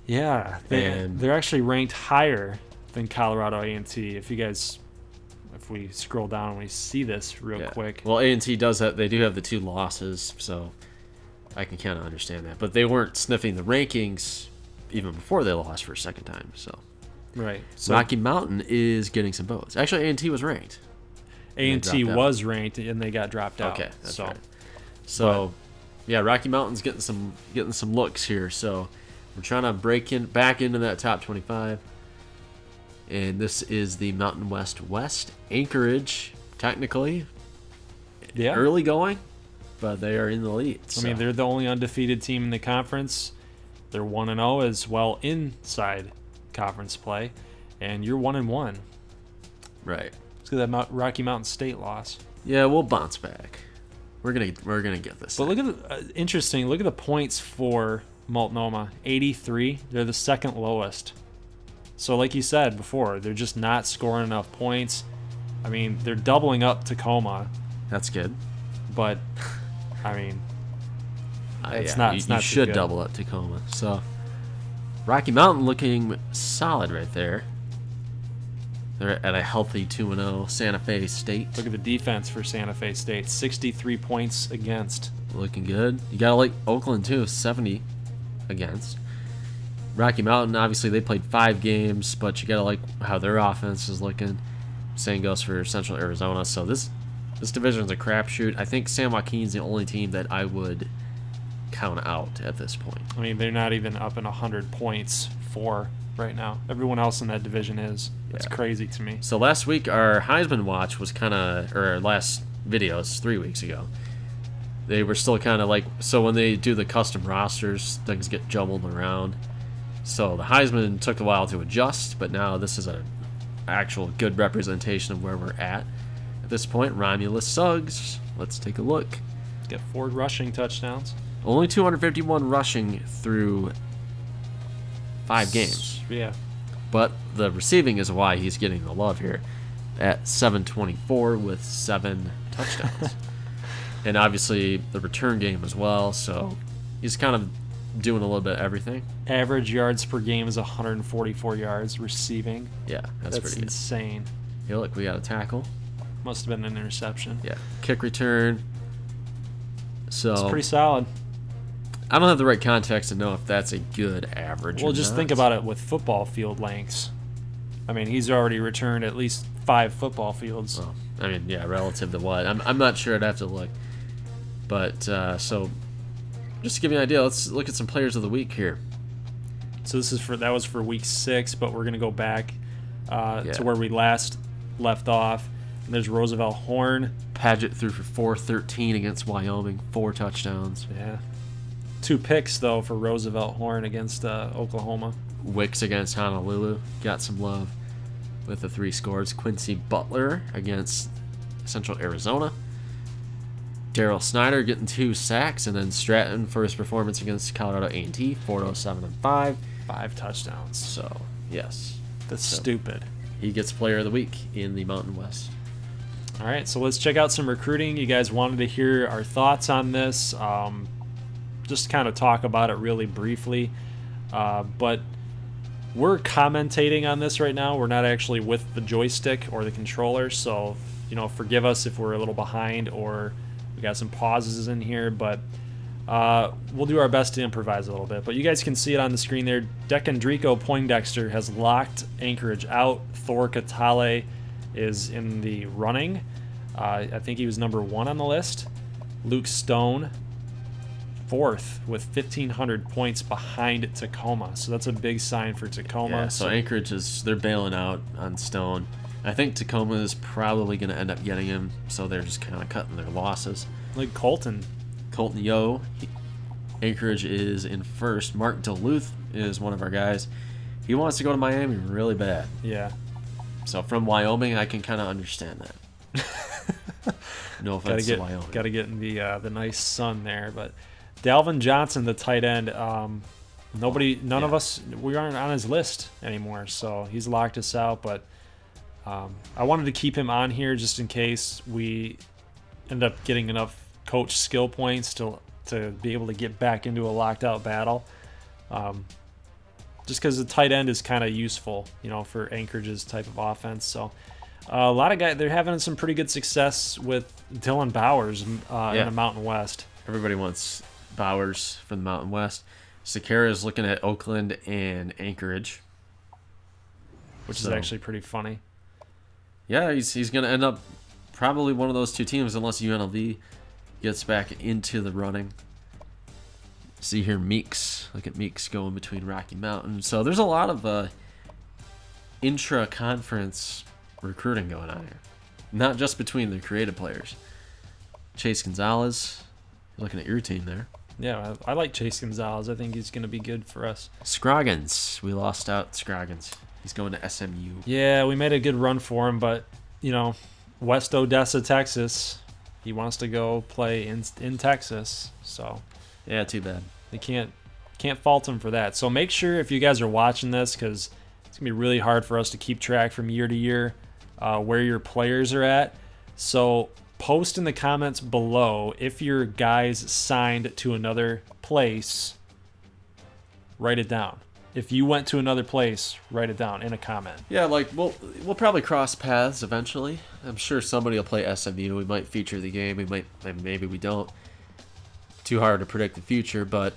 Yeah, they're actually ranked higher than Colorado A&T. If we scroll down and we see this real quick. Well, A&T does that. They do have the 2 losses, so I can kind of understand that. But they weren't sniffing the rankings even before they lost for a second time. So right. So Rocky Mountain is getting some votes. Actually, A&T was ranked. A&T was ranked and they got dropped out. Okay, that's right. So, yeah, Rocky Mountain's getting some looks here. So we're trying to break back into that top 25. And this is the Mountain West Anchorage, technically. Yeah. Early going, but they are in the lead. I mean, they're the only undefeated team in the conference. They're 1-0 as well inside conference play, and you're 1-1. Right. Look at that Rocky Mountain State loss. Yeah, we'll bounce back. We're gonna get this. But look at interesting. Look at the points for Multnomah, 83. They're the second lowest. So, like you said before, they're just not scoring enough points. I mean, they're doubling up Tacoma. That's good. But, I mean, it's not. You should double up Tacoma. So, Rocky Mountain looking solid right there. They're at a healthy 2-0. Santa Fe State. Look at the defense for Santa Fe State. 63 points against. Looking good. You got to like Oakland, too. 70 against. Rocky Mountain, obviously, they played 5 games, but you got to like how their offense is looking. Same goes for Central Arizona. So this This division's a crapshoot. I think San Joaquin's the only team that I would count out at this point. I mean, they're not even up in 100 points for right now. Everyone else in that division is. That's crazy to me. So last week, our Heisman watch was kind of, or our last videos 3 weeks ago, they were still kind of like, so when they do the custom rosters, things get jumbled around. So the Heisman took a while to adjust, but now this is an actual good representation of where we're at. At this point, Romulus Suggs. Let's take a look. Got 4 rushing touchdowns. Only 251 rushing through 5 games. Yeah. But the receiving is why he's getting the love here at 724 with 7 touchdowns. And obviously the return game as well, so he's kind of doing a little bit of everything. Average yards per game is 144 yards receiving. Yeah, that's pretty insane. Hey, look, we got a tackle. Must have been an interception. Yeah, kick return. So it's pretty solid. I don't have the right context to know if that's a good average. Well, or just not. think about it with football field lengths. I mean, he's already returned at least 5 football fields. Well, I mean, yeah, relative to what? I'm not sure. I'd have to look. But so, just to give you an idea, let's look at some players of the week here. So that was for week 6, but we're gonna go back to where we last left off. And there's Roosevelt Horn. Paget threw for 413 against Wyoming, 4 touchdowns. Yeah. 2 picks, though, for Roosevelt Horn against Oklahoma. Wicks against Honolulu got some love with the 3 scores. Quincy Butler against Central Arizona. Darryl Snyder getting 2 sacks, and then Stratton for his performance against Colorado A&T, 407 and 5. 5 touchdowns. So, yes. That's stupid. He gets player of the week in the Mountain West. All right, so let's check out some recruiting. You guys wanted to hear our thoughts on this. Just kind of talk about it really briefly. But we're commentating on this right now. We're not actually with the joystick or the controller, so forgive us if we're a little behind or we got some pauses in here, but we'll do our best to improvise a little bit. But you guys can see it on the screen there. Decandrico Poindexter has locked Anchorage out. Thor Catale is in the running. I think he was number 1 on the list. Luke Stone, 4th with 1,500 points behind Tacoma. So that's a big sign for Tacoma. Yeah, so Anchorage they're bailing out on Stone. I think Tacoma is probably going to end up getting him, so they're just kind of cutting their losses. Like Colton Yo, Anchorage is in 1st. Mark Duluth is one of our guys. He wants to go to Miami really bad. Yeah. So from Wyoming, I can kind of understand that. No offense to Wyoming. Got to get in the nice sun there, but Dalvin Johnson, the tight end, none of us, we aren't on his list anymore, so he's locked us out. But I wanted to keep him on here just in case we end up getting enough coach skill points to be able to get back into a locked out battle. Just because the tight end is kind of useful, for Anchorage's type of offense. So a lot of guys, they're having some pretty good success with Dylan Bowers in the Mountain West. Everybody wants Bowers from the Mountain West. Sakara is looking at Oakland and Anchorage, which is actually pretty funny. Yeah, he's going to end up probably one of those 2 teams unless UNLV gets back into the running. See here, Meeks. Look at Meeks going between Rocky Mountain. So there's a lot of intra-conference recruiting going on here. Not just between the creative players. Chase Gonzalez, looking at your team there. Yeah, I like Chase Gonzalez. I think he's going to be good for us. Scroggins. We lost out Scroggins. He's going to SMU. Yeah, we made a good run for him, but, West Odessa, Texas, he wants to go play in Texas. So, yeah, too bad. They can't fault him for that. So make sure if you guys are watching this, because it's going to be really hard for us to keep track from year to year where your players are at. So post in the comments below if your guys signed to another place. Write it down. If you went to another place, write it down in a comment. Yeah, like we'll probably cross paths eventually. I'm sure somebody will play SMU. We might feature the game. Maybe we don't. Too hard to predict the future, but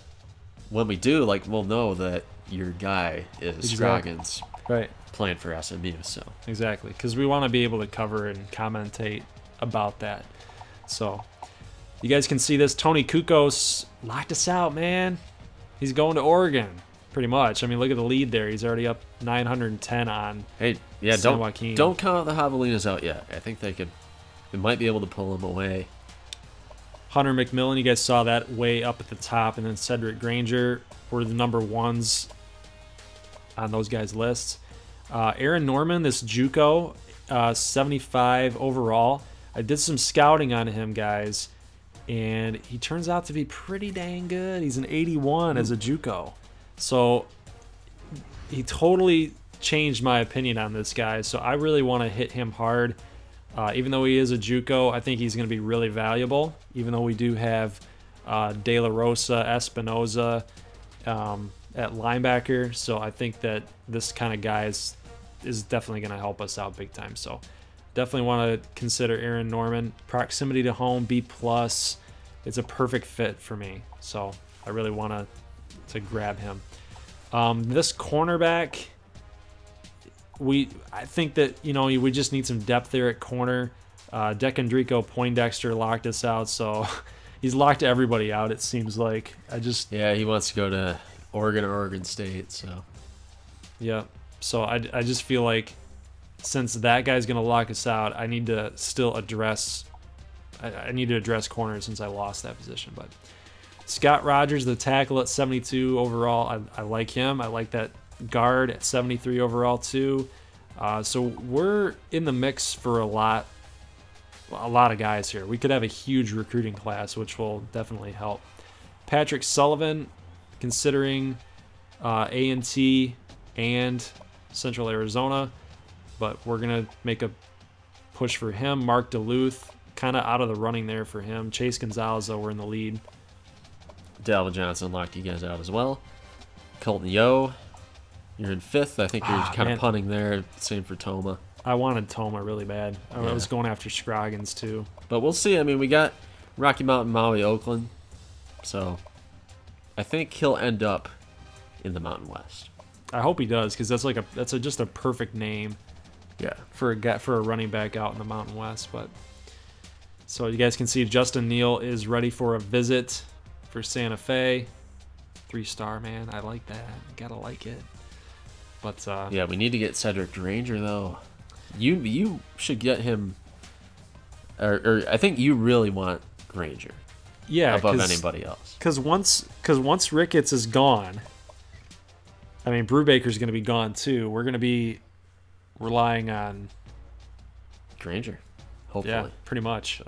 when we do, we'll know that your guy is Scroggins, right, playing for SMU. So exactly, because we want to be able to cover and commentate about that. So you guys can see this. Tony Kukos locked us out, man. He's going to Oregon, pretty much. I mean, look at the lead there. He's already up 910 on San Joaquin. Don't count the Javelinas out yet. I think they might be able to pull him away. Hunter McMillan, you guys saw that way up at the top, and then Cedric Granger were the number ones on those guys' lists. Aaron Norman, this JUCO, 75 overall. I did some scouting on him, guys, and he turns out to be pretty dang good. He's an 81 as a JUCO. So he totally changed my opinion on this guy. So I really want to hit him hard. Even though he is a JUCO, I think he's going to be really valuable. Even though we do have De La Rosa, Espinoza at linebacker. So I think that this kind of guy is definitely going to help us out big time. So definitely want to consider Aaron Norman. Proximity to home, B+. It's a perfect fit for me. So I really want to grab him. This cornerback, I think that, we just need some depth there at corner. Decandrico Poindexter locked us out, so he's locked everybody out, it seems like. Yeah, he wants to go to Oregon or Oregon State, so. Yeah, so I just feel like since that guy's going to lock us out, I need to still address corners since I lost that position. But Scott Rogers, the tackle at 72 overall, I like him. I like that guard at 73 overall too. So we're in the mix for a lot of guys here. We could have a huge recruiting class, which will definitely help. Patrick Sullivan, considering A&T and Central Arizona, but we're gonna make a push for him. Mark Duluth, kind of out of the running there for him. Chase Gonzalez, though, we're in the lead. Dalvin Johnson locked you guys out as well. Colton Yo, you're in 5th. I think you're kind of punting there. Same for Toma. I wanted Toma really bad. I was going after Scroggins too. But we'll see. I mean, we got Rocky Mountain, Maui, Oakland. So I think he'll end up in the Mountain West. I hope he does, because that's just a perfect name. Yeah. For a running back out in the Mountain West. But so you guys can see Justin Neal is ready for a visit for Santa Fe. 3-star, man. I like that. Gotta like it. But yeah, we need to get Cedric Granger though. You should get him, or I think you really want Granger. Yeah, above anybody else. Because once Ricketts is gone, I mean Brubaker's going to be gone too. We're going to be relying on Granger, hopefully. Yeah, pretty much.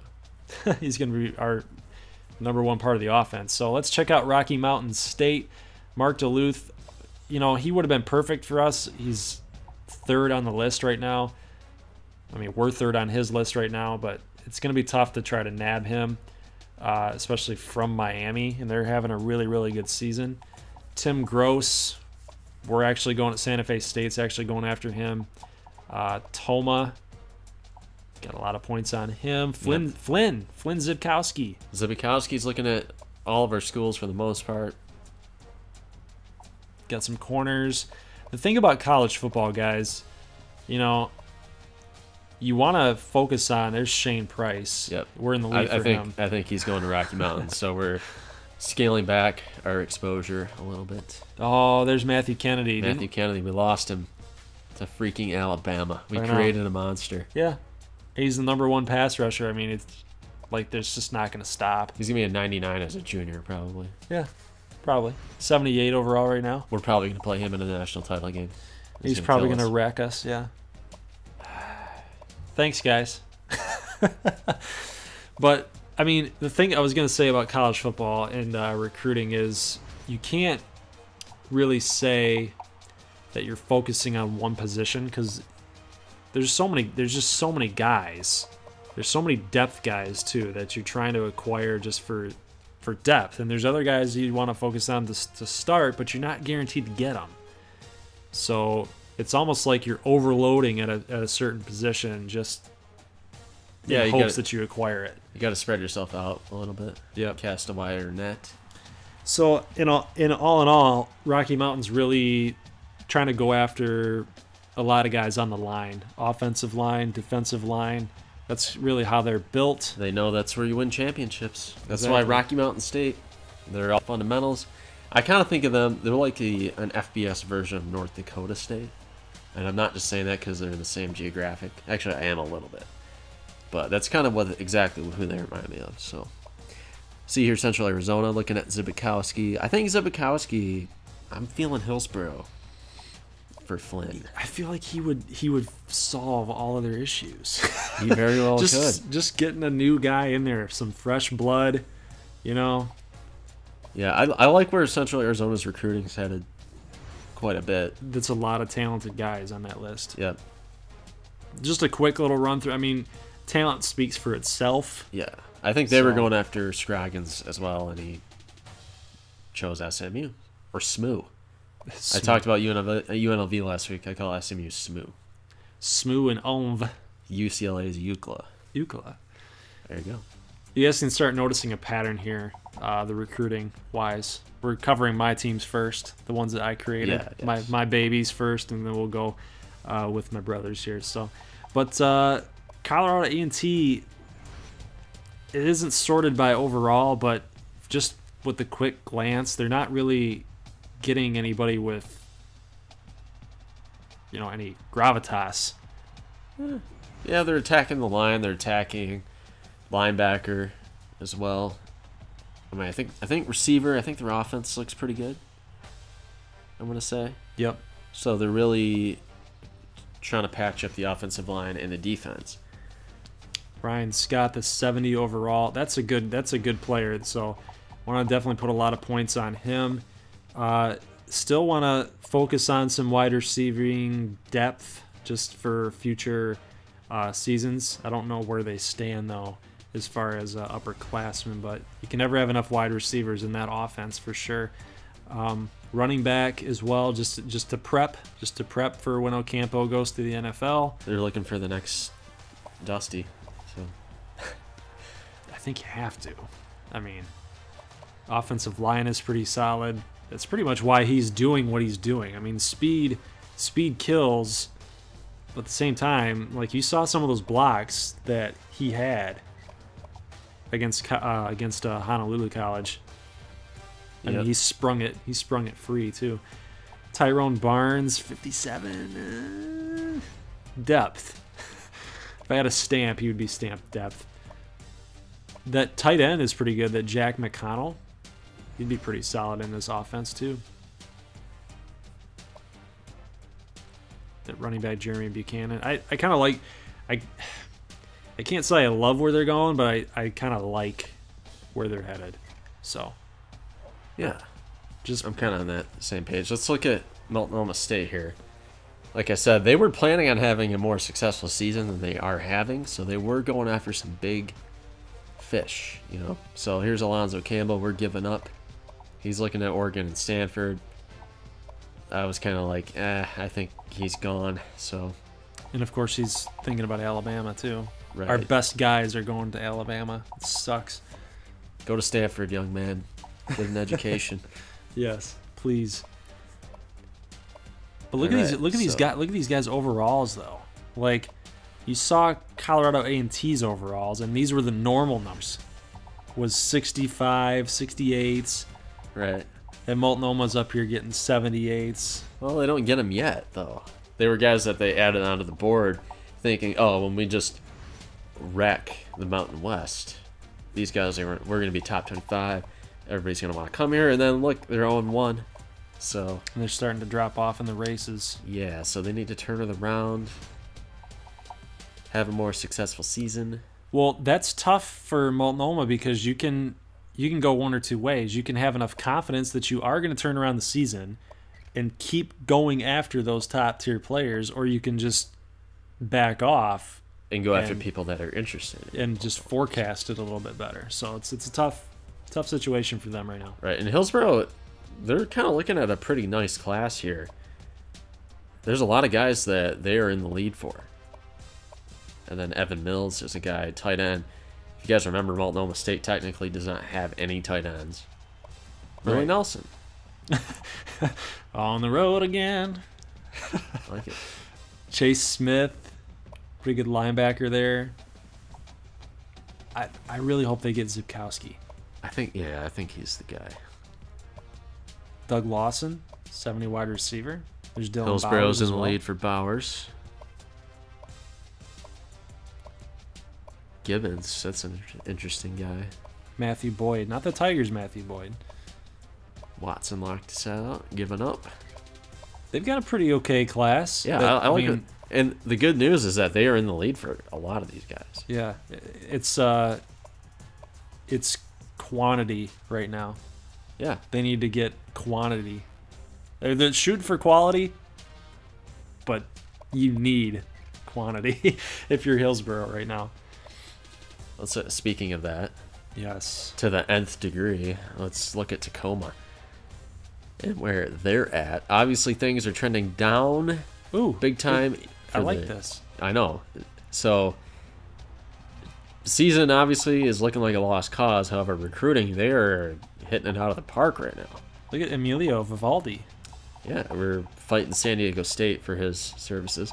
He's going to be our number one part of the offense. So let's check out Rocky Mountain State. Mark Duluth, he would have been perfect for us. He's 3rd on the list right now. I mean, we're 3rd on his list right now, but it's going to be tough to try to nab him, especially from Miami, and they're having a really, really good season. Tim Gross, we're actually going to Santa Fe State's actually going after him. Toma, got a lot of points on him. Flynn Zibkowski. Zibkowski's looking at all of our schools for the most part. Got some corners. The thing about college football, guys, you want to focus on. There's Shane Price. Yep, we're in the lead for him. I think he's going to Rocky Mountain, so we're scaling back our exposure a little bit. Oh, there's Matthew Kennedy. Kennedy, we lost him to freaking Alabama. We created a monster. Yeah, he's the number 1 pass rusher. I mean, it's like there's just not going to stop. He's gonna be a 99 as a junior, probably. Yeah. Probably 78 overall right now. We're probably going to play him in a national title game. He's probably going to wreck us, yeah. Thanks, guys. But, I mean, the thing I was going to say about college football and recruiting is you can't really say that you're focusing on one position because there's just so many guys. There's so many depth guys, too, that you're trying to acquire just for depth, and there's other guys you want to focus on to start, but you're not guaranteed to get them. So it's almost like you're overloading at a certain position, just in hopes that you acquire it. You got to spread yourself out a little bit. Yeah, cast a wider net. So in all, Rocky Mountain's really trying to go after a lot of guys on the line, offensive line, defensive line. That's really how they're built. They know that's where you win championships. That's Exactly. why Rocky Mountain State, they're all fundamentals. I kind of think of them, they're like an FBS version of North Dakota State. And I'm not just saying that because they're in the same geographic. Actually, I am a little bit. But that's kind of exactly who they remind me of. So, see here, Central Arizona, looking at Zbikowski. I think Zbikowski, I'm feeling Hillsboro for Flynn. I feel like he would solve all of their issues. He very well could. Just getting a new guy in there, some fresh blood, you know. Yeah, I like where Central Arizona's recruiting's headed quite a bit. That's a lot of talented guys on that list. Yep. Just a quick little run through. I mean, talent speaks for itself. Yeah. I think they were going after Scroggins as well, and he chose SMU. Or SMU. I talked about UNLV last week. I call SMU SMU. SMU and OMV. UCLA's UCLA. UCLA. There you go. You guys can start noticing a pattern here, the recruiting-wise. We're covering my teams first, the ones that I created. Yeah, yes. My babies first, and then we'll go with my brothers here. So, but Colorado A&T, it isn't sorted by overall, but just with the quick glance, they're not really getting anybody with, any gravitas. Yeah, they're attacking the line. They're attacking linebacker as well. I mean, I think receiver. I think their offense looks pretty good. I'm gonna say. Yep. So they're really trying to patch up the offensive line and the defense. Ryan Scott, the 70 overall. That's a good player. So want to definitely put a lot of points on him. Still want to focus on some wide receiving depth just for future seasons. I don't know where they stand though, as far as upperclassmen, but you can never have enough wide receivers in that offense for sure. Running back as well, just to prep for when Ocampo goes to the NFL. They're looking for the next Dusty. So I think you have to. I mean, offensive line is pretty solid. That's pretty much why he's doing what he's doing. I mean, speed kills, but at the same time, like you saw some of those blocks that he had against Honolulu College. I mean, he sprung it free too. Tyrone Barnes, 57 depth. If I had a stamp, he would be stamped depth. That tight end is pretty good. That Jack McConnell, he'd be pretty solid in this offense too. That running back Jeremy Buchanan, I kind of like. I can't say I love where they're going, but I kind of like where they're headed. So, yeah, I'm kind of on that same page. Let's look at Multnomah State here. Like I said, they were planning on having a more successful season than they are having, so they were going after some big fish, So here's Alonzo Campbell. We're giving up. He's looking at Oregon and Stanford. I was kind of like, I think he's gone. So, and of course he's thinking about Alabama too. Right. Our best guys are going to Alabama. It sucks. Go to Stanford, young man. Get an education. Yes, please. But look at these guys overalls though. Like you saw Colorado A&T's overalls, and these were the normal numbers. Was 65, 68s. Right. And Multnomah's up here getting 78s. Well, they don't get them yet though. They were guys that they added onto the board, thinking, oh, when we just wreck the Mountain West, these guys we're going to be top 25. Everybody's going to want to come here, and then look, they're 0-1. So and they're starting to drop off in the races. Yeah, so they need to turn it around, have a more successful season. Well, that's tough for Multnomah because you can go one or two ways. You can have enough confidence that you are going to turn around the season and keep going after those top tier players, or you can just back off and go after people that are interested and just forecast it a little bit better. So it's a tough situation for them right now. Right, and Hillsboro, they're kind of looking at a pretty nice class here. There's a lot of guys that they are in the lead for. And then Evan Mills is a guy, tight end. If you guys remember, Multnomah State technically does not have any tight ends. Billy Right. Nelson. On the road again. I like it. Chase Smith, pretty good linebacker there. I really hope they get Zukowski. I think he's the guy. Doug Lawson, 70 wide receiver. There's Dylan Hillsboro's Bowers in as the well. lead for Bowers. Gibbons, that's an interesting guy. Matthew Boyd, not the Tigers' Matthew Boyd. Watson locked us out, giving up. They've got a pretty okay class. Yeah, I like it. And the good news is that they are in the lead for a lot of these guys. Yeah, it's quantity right now. Yeah. They need to get quantity. They're shooting for quality, but you need quantity if you're Hillsboro right now. Speaking of that, yes, to the nth degree, let's look at Tacoma and where they're at. Obviously, things are trending down. Ooh, big time. I like this. I know. So, season obviously is looking like a lost cause. However, recruiting, they are hitting it out of the park right now. Look at Emilio Vivaldi. Yeah, we're fighting San Diego State for his services.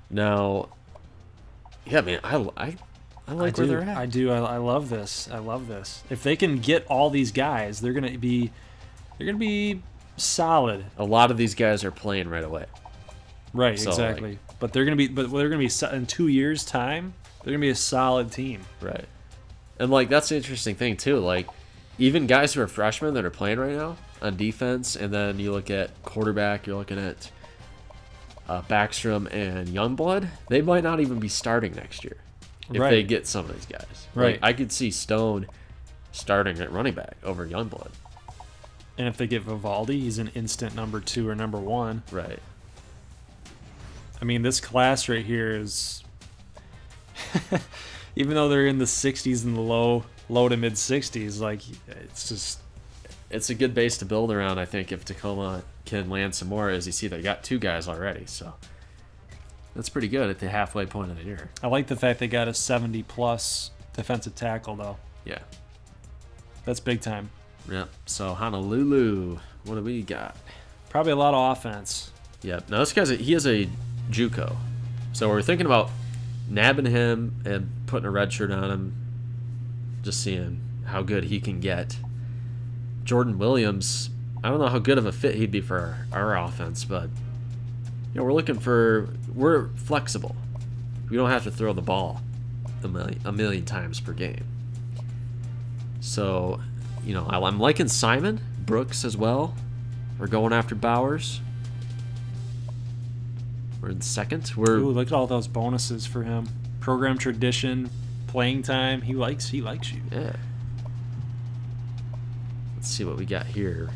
Now, yeah, man, I like where they're at. I do. I love this. I love this. If they can get all these guys, they're gonna be solid. A lot of these guys are playing right away. Right, So, exactly. like- But they're gonna be in 2 years' time. They're gonna be a solid team. Right. And like that's the interesting thing too. Like even guys who are freshmen that are playing right now on defense, and then you look at quarterback, you're looking at Backstrom and Youngblood. They might not even be starting next year if Right. they get some of these guys. Right. Like, I could see Stone starting at running back over Youngblood. And if they get Vivaldi, he's an instant number 2 or number 1. Right. I mean, this class right here is, even though they're in the 60s and the low to mid 60s, like It's a good base to build around, I think, if Tacoma can land some more. As you see, they got 2 guys already, so that's pretty good at the halfway point of the year. I like the fact they got a 70+ defensive tackle though. Yeah. That's big time. Yep. So Honolulu, what do we got? Probably a lot of offense. Yep. Now this he is a JUCO, so we're thinking about nabbing him and putting a red shirt on him, just seeing how good he can get. Jordan Williams, I don't know how good of a fit he'd be for our offense, but you know we're flexible. We don't have to throw the ball a million times per game. So, you know, I'm liking Simon Brooks as well. We're going after Bowers. We're in second. Ooh, look at all those bonuses for him. Program tradition, playing time. He likes you. Yeah. Let's see what we got here.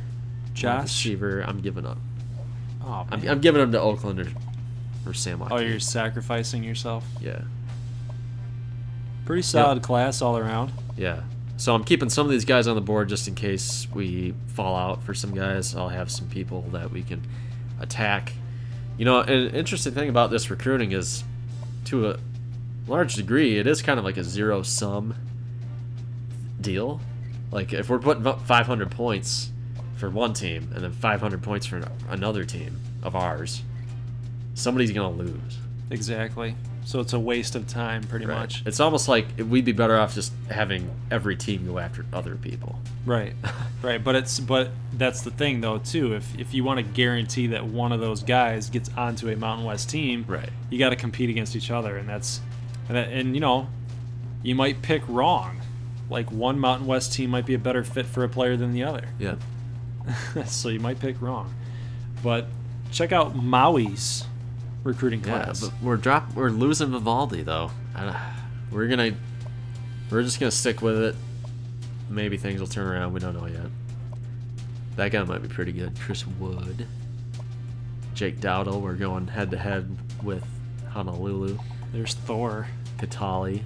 Josh. Receiver, I'm giving up. Oh, man. I'm giving him to Oakland or San Joaquin. Oh, you're sacrificing yourself. Yeah. Pretty solid class all around. Yeah. So I'm keeping some of these guys on the board just in case we fall out for some guys. I'll have some people that we can attack. You know, an interesting thing about this recruiting is, to a large degree, it is kind of like a zero-sum deal. Like, if we're putting up 500 points for one team and then 500 points for another team of ours, somebody's going to lose. Exactly. So it's a waste of time, pretty much. It's almost like we'd be better off just having every team go after other people. Right, right. But that's the thing, though, too. If you want to guarantee that one of those guys gets onto a Mountain West team, right, you got to compete against each other, and you know, you might pick wrong. Like one Mountain West team might be a better fit for a player than the other. Yeah. So you might pick wrong. But check out Maui's recruiting class. Yeah, but we're losing Vivaldi though. We're just gonna stick with it. Maybe things will turn around. We don't know yet. That guy might be pretty good. Chris Wood, Jake Dowdle. We're going head to head with Honolulu. There's Thor. Katali.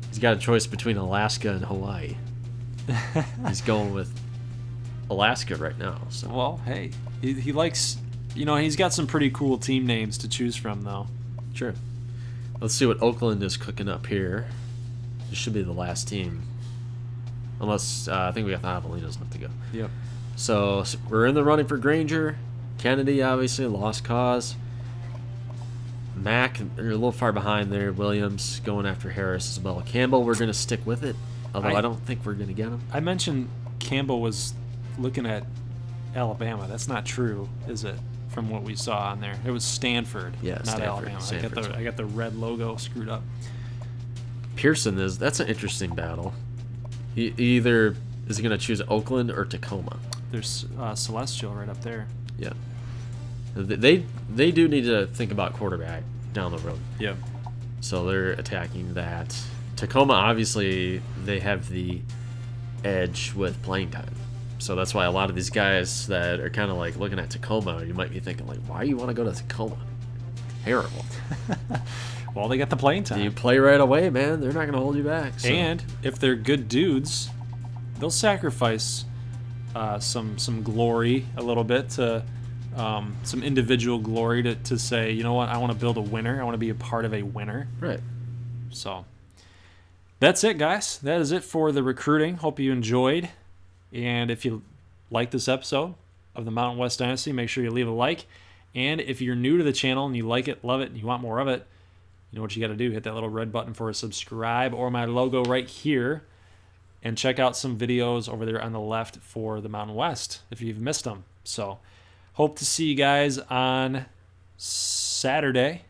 He's got a choice between Alaska and Hawaii. He's going with Alaska right now. So. Well, hey, he likes. You know, he's got some pretty cool team names to choose from, though. Sure. Let's see what Oakland is cooking up here. This should be the last team. Unless, I think we got the Javelinas left to go. Yep. So we're in the running for Granger. Kennedy, obviously, lost cause. Mack, they're a little far behind there. Williams going after Harris as well. Campbell, we're going to stick with it, although I don't think we're going to get him. I mentioned Campbell was looking at Alabama. That's not true, is it? From what we saw on there, it was Stanford, Yeah, not Stanford. Alabama. I got the red logo screwed up. Pearson that's an interesting battle. He either is going to choose Oakland or Tacoma. There's Celestial right up there. Yeah. They do need to think about quarterback down the road. Yeah. So they're attacking that. Tacoma, obviously, they have the edge with playing time. So that's why a lot of these guys that are kind of like looking at Tacoma, you might be thinking like, why do you want to go to Tacoma? Terrible. Well, they got the playing time. You play right away, man. They're not going to hold you back. So. And if they're good dudes, they'll sacrifice some glory a little bit to some individual glory to say, you know what, I want to build a winner. I want to be a part of a winner. Right. So that's it, guys. That is it for the recruiting. Hope you enjoyed. And if you like this episode of the Mountain West Dynasty, make sure you leave a like. And if you're new to the channel and you like it, love it, and you want more of it, you know what you got to do. Hit that little red button for a subscribe or my logo right here. And check out some videos over there on the left for the Mountain West if you've missed them. So hope to see you guys on Saturday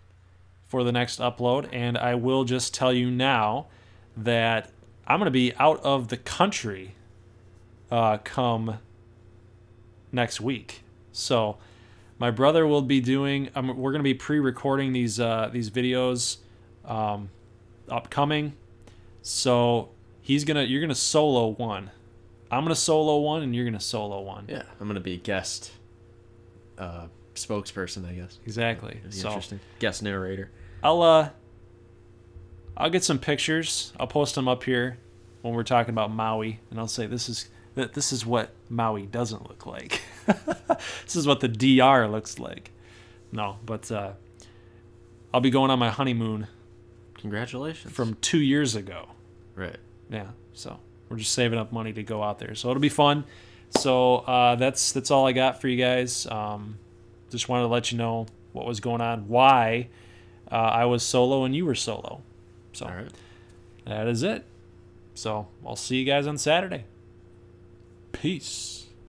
for the next upload. And I will just tell you now that I'm going to be out of the country come next week. So my brother will be doing, we're going to be pre-recording these videos upcoming. So you're gonna solo one. I'm gonna solo one, and you're gonna solo one. Yeah, I'm gonna be a guest spokesperson, I guess. Exactly. So interesting. Guest narrator. I'll get some pictures. I'll post them up here when we're talking about Maui, and I'll say this is what Maui doesn't look like. This is what the DR looks like. No, but I'll be going on my honeymoon. Congratulations. From 2 years ago. Right. Yeah, so we're just saving up money to go out there. So it'll be fun. So that's all I got for you guys. Just wanted to let you know what was going on, why I was solo and you were solo. So all right. That is it. So I'll see you guys on Saturday. Peace.